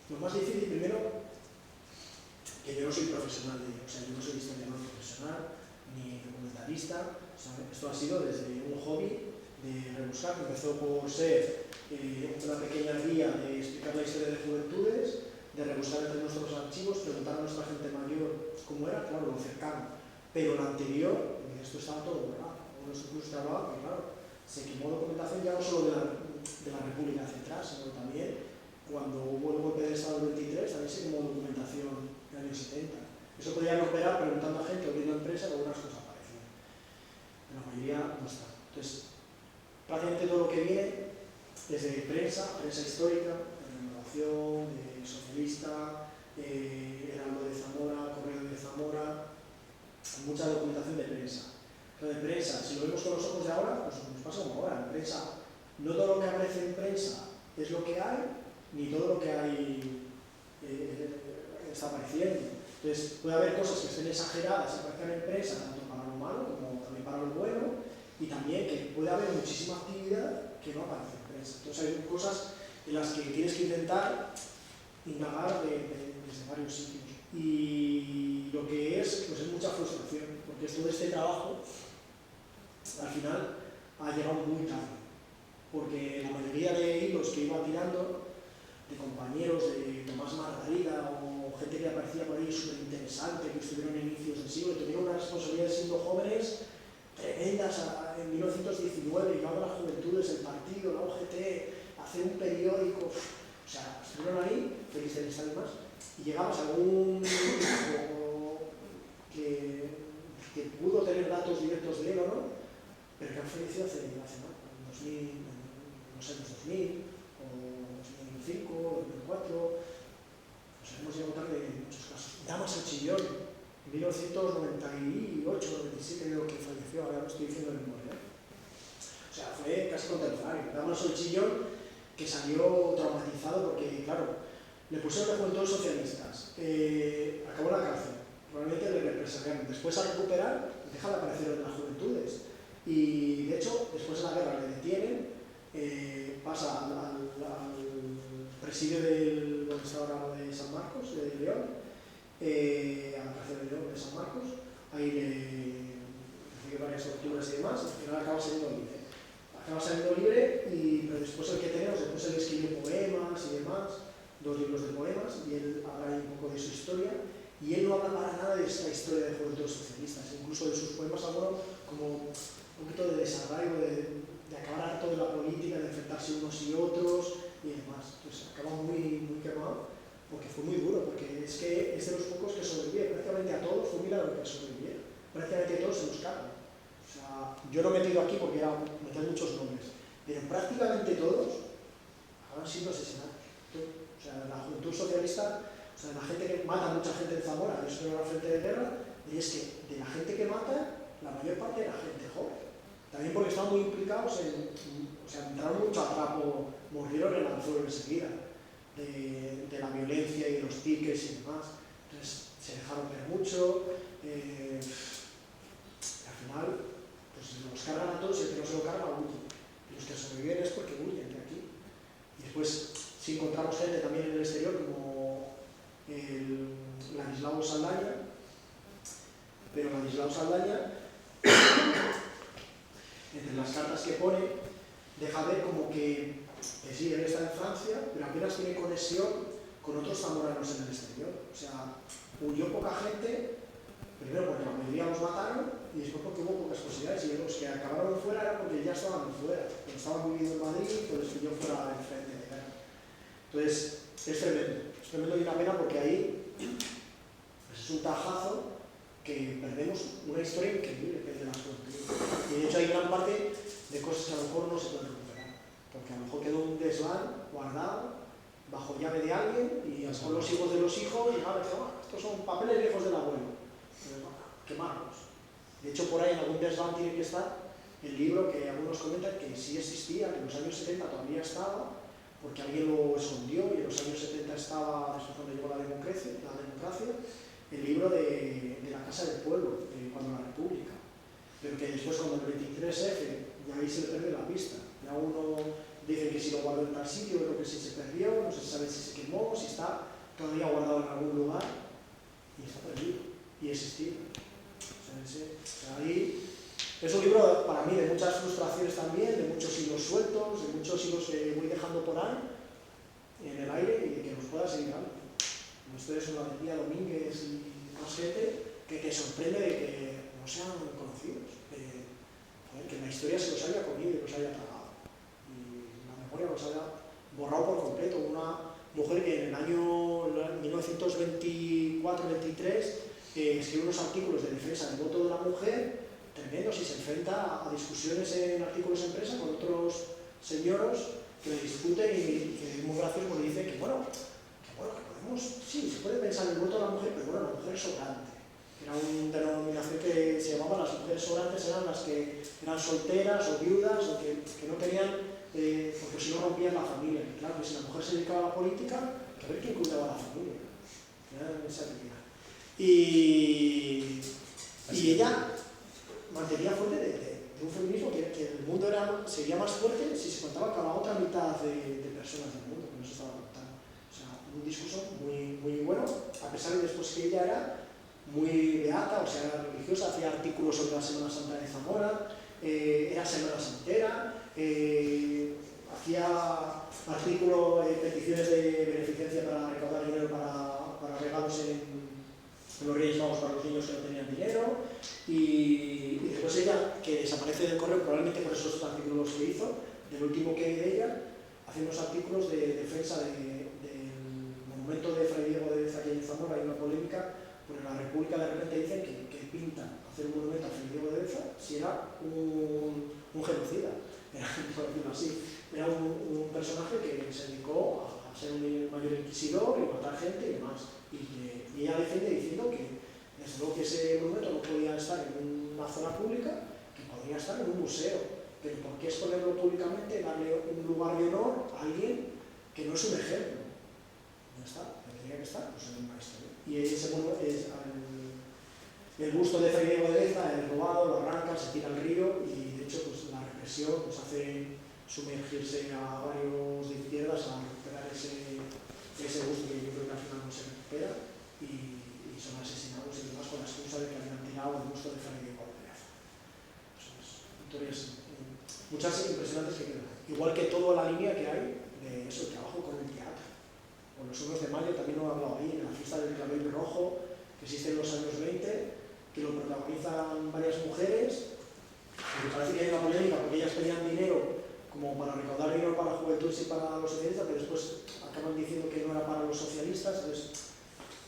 lo más difícil primero, que yo no soy profesional de ello, o sea, yo no soy historiador profesional ni documentalista, o sea, esto ha sido desde un hobby de rebuscar, que empezó por ser una pequeña guía de explicar la historia de juventudes, de rebuscar entre nuestros archivos, preguntar a nuestra gente mayor cómo era, claro, lo cercano, pero lo anterior, esto estaba todo borrado, uno incluso hablaba que claro, se quemó documentación ya no solo de la República Central, sino también cuando hubo el golpe de Estado del 23, también se quemó documentación en el año 70. Eso podía recuperar preguntando a gente, abriendo empresas, algunas cosas aparecían. Pero la mayoría no está. Entonces, prácticamente todo lo que viene desde prensa histórica, Renovación, Socialista, Heraldo de Zamora, Correo de Zamora, mucha documentación de prensa. Pero de prensa, si lo vemos con los ojos de ahora, pues nos pasa como ahora. En prensa, no todo lo que aparece en prensa es lo que hay, ni todo lo que hay está apareciendo. Entonces, puede haber cosas que estén exageradas y aparezcan en prensa, tanto para lo malo como también para lo bueno, y también que puede haber muchísima actividad que no aparece en prensa. Entonces, hay cosas en las que tienes que intentar indagar desde varios sitios. Y lo que es, pues es mucha frustración, porque todo este trabajo, al final, ha llegado muy tarde. Porque la mayoría de hilos que iba tirando, de compañeros de Tomás Margarida o gente que aparecía por ahí súper interesante, que estuvieron en inicios del siglo, tuvieron una responsabilidad siendo jóvenes tremendas en 1919, llevando a las juventudes, el partido, la UGT, hacer un periódico, o sea, estuvieron ahí, felices de estar y más, y llegamos a algún grupo que pudo tener datos directos de él o no, pero que han fallecido hace nada, en 2000, en los años 2000, o 2005, 2004, nos hemos llegado tarde en muchos casos. Damas el Chillón, en 1998, 97 creo que falleció, ahora lo estoy diciendo de memoria. O sea, fue casi contemporáneo. Damas el Chillón, que salió traumatizado porque, claro, le pusieron de juventudes socialistas, acabó en la cárcel, probablemente le represaron. Después a recuperar, deja de aparecer en las juventudes. Y de hecho, después de la guerra le detienen, pasa al presidio del donde está ahora de San Marcos, de León, a la cárcel de León de San Marcos, ahí recibe varias torturas y demás, y al final acaba saliendo libre. Pero después el que tenemos, después él escribió poemas y demás, 2 libros de poemas, y él habla ahí un poco de su historia, y él no habla para nada de esta historia de juventudes socialistas, incluso de sus poemas algunos como un poquito de desarraigo, de acabar harto de la política, de enfrentarse unos y otros y demás. Entonces acaba muy, muy quemado porque fue muy duro, porque es que es de los pocos que sobrevivieron, prácticamente a todos fue un milagro que sobrevivieron, prácticamente todos se los cargan. O sea, yo no he metido aquí porque era meter muchos nombres, pero prácticamente todos acaban siendo asesinados. O sea, la juventud socialista, o sea, la gente que mata a mucha gente en Zamora, yo estoy en la frente de guerra, y es que de la gente que mata, la mayor parte era gente joven. También porque estaban muy implicados o sea, entraron mucho a trapo, murieron en Anzuelo enseguida, de la violencia y de los tickets y demás. Entonces, se dejaron ver mucho, y al final pues los cargan a todos y el que no se lo carga huye. Y los que sobreviven es porque huyen de aquí. Y después sí encontramos gente también en el exterior como Ladislao Saldaña, pero Ladislao Saldaña, entre las cartas que pone, deja ver como que sí, él está en Francia, pero apenas tiene conexión con otros zamoranos en el exterior. O sea, huyó poca gente, primero porque la mayoría los mataron y después porque hubo pocas posibilidades. Y los que acabaron fuera era porque ya estaban fuera. Cuando estaban viviendo en Madrid, pues yo fuera del frente de guerra. Entonces, es tremendo y una pena porque ahí pues es un tajazo que perdemos una historia increíble que es de las juventudes. Y de hecho hay gran parte de cosas que a lo mejor no se pueden recuperar, porque a lo mejor quedó un desván guardado bajo llave de alguien y con los hijos de los hijos y nada, estos son papeles viejos del abuelo, quemarlos. De hecho por ahí en algún desván tiene que estar el libro que algunos comentan que sí existía, que en los años 70 todavía estaba, porque alguien lo escondió y en los años 70 estaba, después cuando llegó la democracia, el libro de la Casa del Pueblo, cuando la República. Pero que después cuando el 23F, ya ahí se le perdió la pista. Ya uno dice que si lo guardó en tal sitio, otro que si se perdió, no se sabe si se quemó, si está todavía guardado en algún lugar, y está perdido, y existido. O sea, ahí es un libro para mí de muchas frustraciones también, de muchos hilos sueltos, de muchos hilos que voy dejando por ahí, en el aire, y de que nos pueda seguir dando. Ustedes son Valentía Domínguez y más gente que te sorprende de que no sean conocidos, que la historia se los haya comido y los haya tragado y la memoria los haya borrado por completo. Una mujer que en el año 1924-23 escribe unos artículos de defensa del voto de la mujer tremendos y se enfrenta a discusiones en artículos en prensa con otros señoros que le discuten y que es muy gracioso porque dice que bueno, sí, se puede pensar en el voto de la mujer, pero bueno, la mujer es sobrante. Era una denominación que se llamaba las mujeres sobrantes, eran las que eran solteras o viudas o que no tenían, porque si no rompían la familia. Y claro, que si la mujer se dedicaba a la política, a ver quién cuidaba a la familia. Era esa actividad. Y ella mantenía fuerte de un feminismo que el mundo sería más fuerte si se contaba con la otra mitad de personas del mundo que no se estaba contando. Un discurso muy, muy bueno, a pesar de después que ella era muy beata, o sea, era religiosa, hacía artículos sobre la Semana Santa de Zamora, era Semana Santera, hacía artículos, peticiones de beneficencia para recaudar dinero para regalos en los Reyes Magos para los niños que no tenían dinero, y después ella, que desaparece del correo probablemente por esos artículos que hizo, del último que hay de ella, hace unos artículos de defensa del momento de Fray Diego de Deza, aquí en Zamora hay una polémica, porque en la República de repente dicen que pintan hacer un monumento a Fray Diego de Deza si era un genocida, por decirlo así. Era un personaje que se dedicó a ser un mayor inquisidor y matar gente y demás. Y ella defiende diciendo que desde luego que ese monumento no podía estar en una zona pública, que podría estar en un museo, pero ¿por qué exponerlo públicamente, darle un lugar de honor a alguien que no es un ejemplo? No está, tendría que estar pues, en una historia. Y ese es el busto de Fray Diego de Deza, es robado, lo arranca, se tira al río y de hecho pues, la represión pues, hace sumergirse a varios de izquierdas a recuperar ese busto que yo creo que al final no se recupera y son asesinados y demás con la excusa de que habían tirado el busto de Fray Diego de Deza. Historias muchas impresionantes que quedan. Igual que toda la línea que hay de eso, el trabajo con el teatro. O los 1 de mayo también lo he hablado ahí, en la fiesta del clavel rojo, que existe en los años 20, que lo protagonizan varias mujeres, porque parece que hay una polémica porque ellas pedían dinero como para recaudar dinero para la juventud y para los socialistas, pero después acaban diciendo que no era para los socialistas, entonces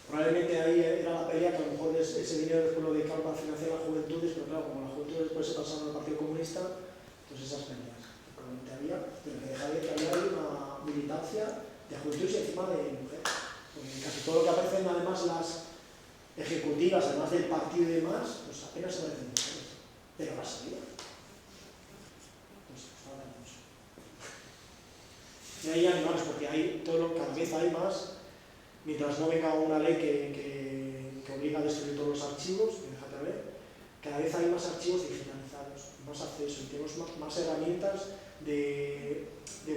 probablemente ahí era la pelea que a lo mejor ese dinero después lo dedicaron para financiar las juventudes, pero claro, como la juventud después se pasaron al Partido Comunista, entonces esas peleas que probablemente había, pero que dejaba de que había una militancia de juventud y encima de mujeres. Porque casi todo lo que aparecen además las ejecutivas, además del partido y demás, pues apenas se parecen mujeres. Pero la salida. Pues ahora mucho. Y hay animales, porque hay todo, cada vez hay más, mientras no venga una ley que obliga a destruir todos los archivos, que déjate ver. Cada vez hay más archivos digitalizados, más acceso, y tenemos más herramientas de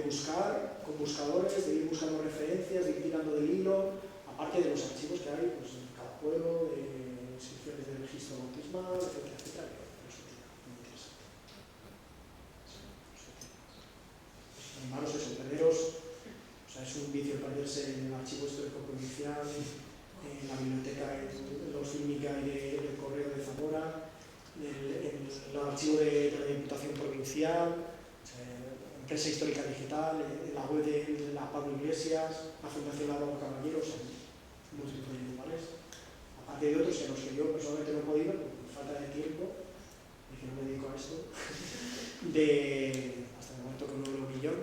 buscar con buscadores, de ir buscando referencias, de ir tirando del hilo, aparte de los archivos que hay pues, en cada juego, de inscripciones de registro bautismal, etcétera, etcétera, que es muy interesante. Animaros eso, perderos, o sea, es un vicio perderse en el archivo histórico provincial, en la biblioteca, en los fílmica y del correo de Zamora, en el archivo de la Diputación Provincial, Empresa Histórica Digital, en la web de la Pablo Iglesias, la Fundación Álvaro Caballero, múltiples lugares. Aparte de otros en los que yo personalmente no he podido, por falta de tiempo, y que no me dedico a esto, hasta el momento que no lo vi yo,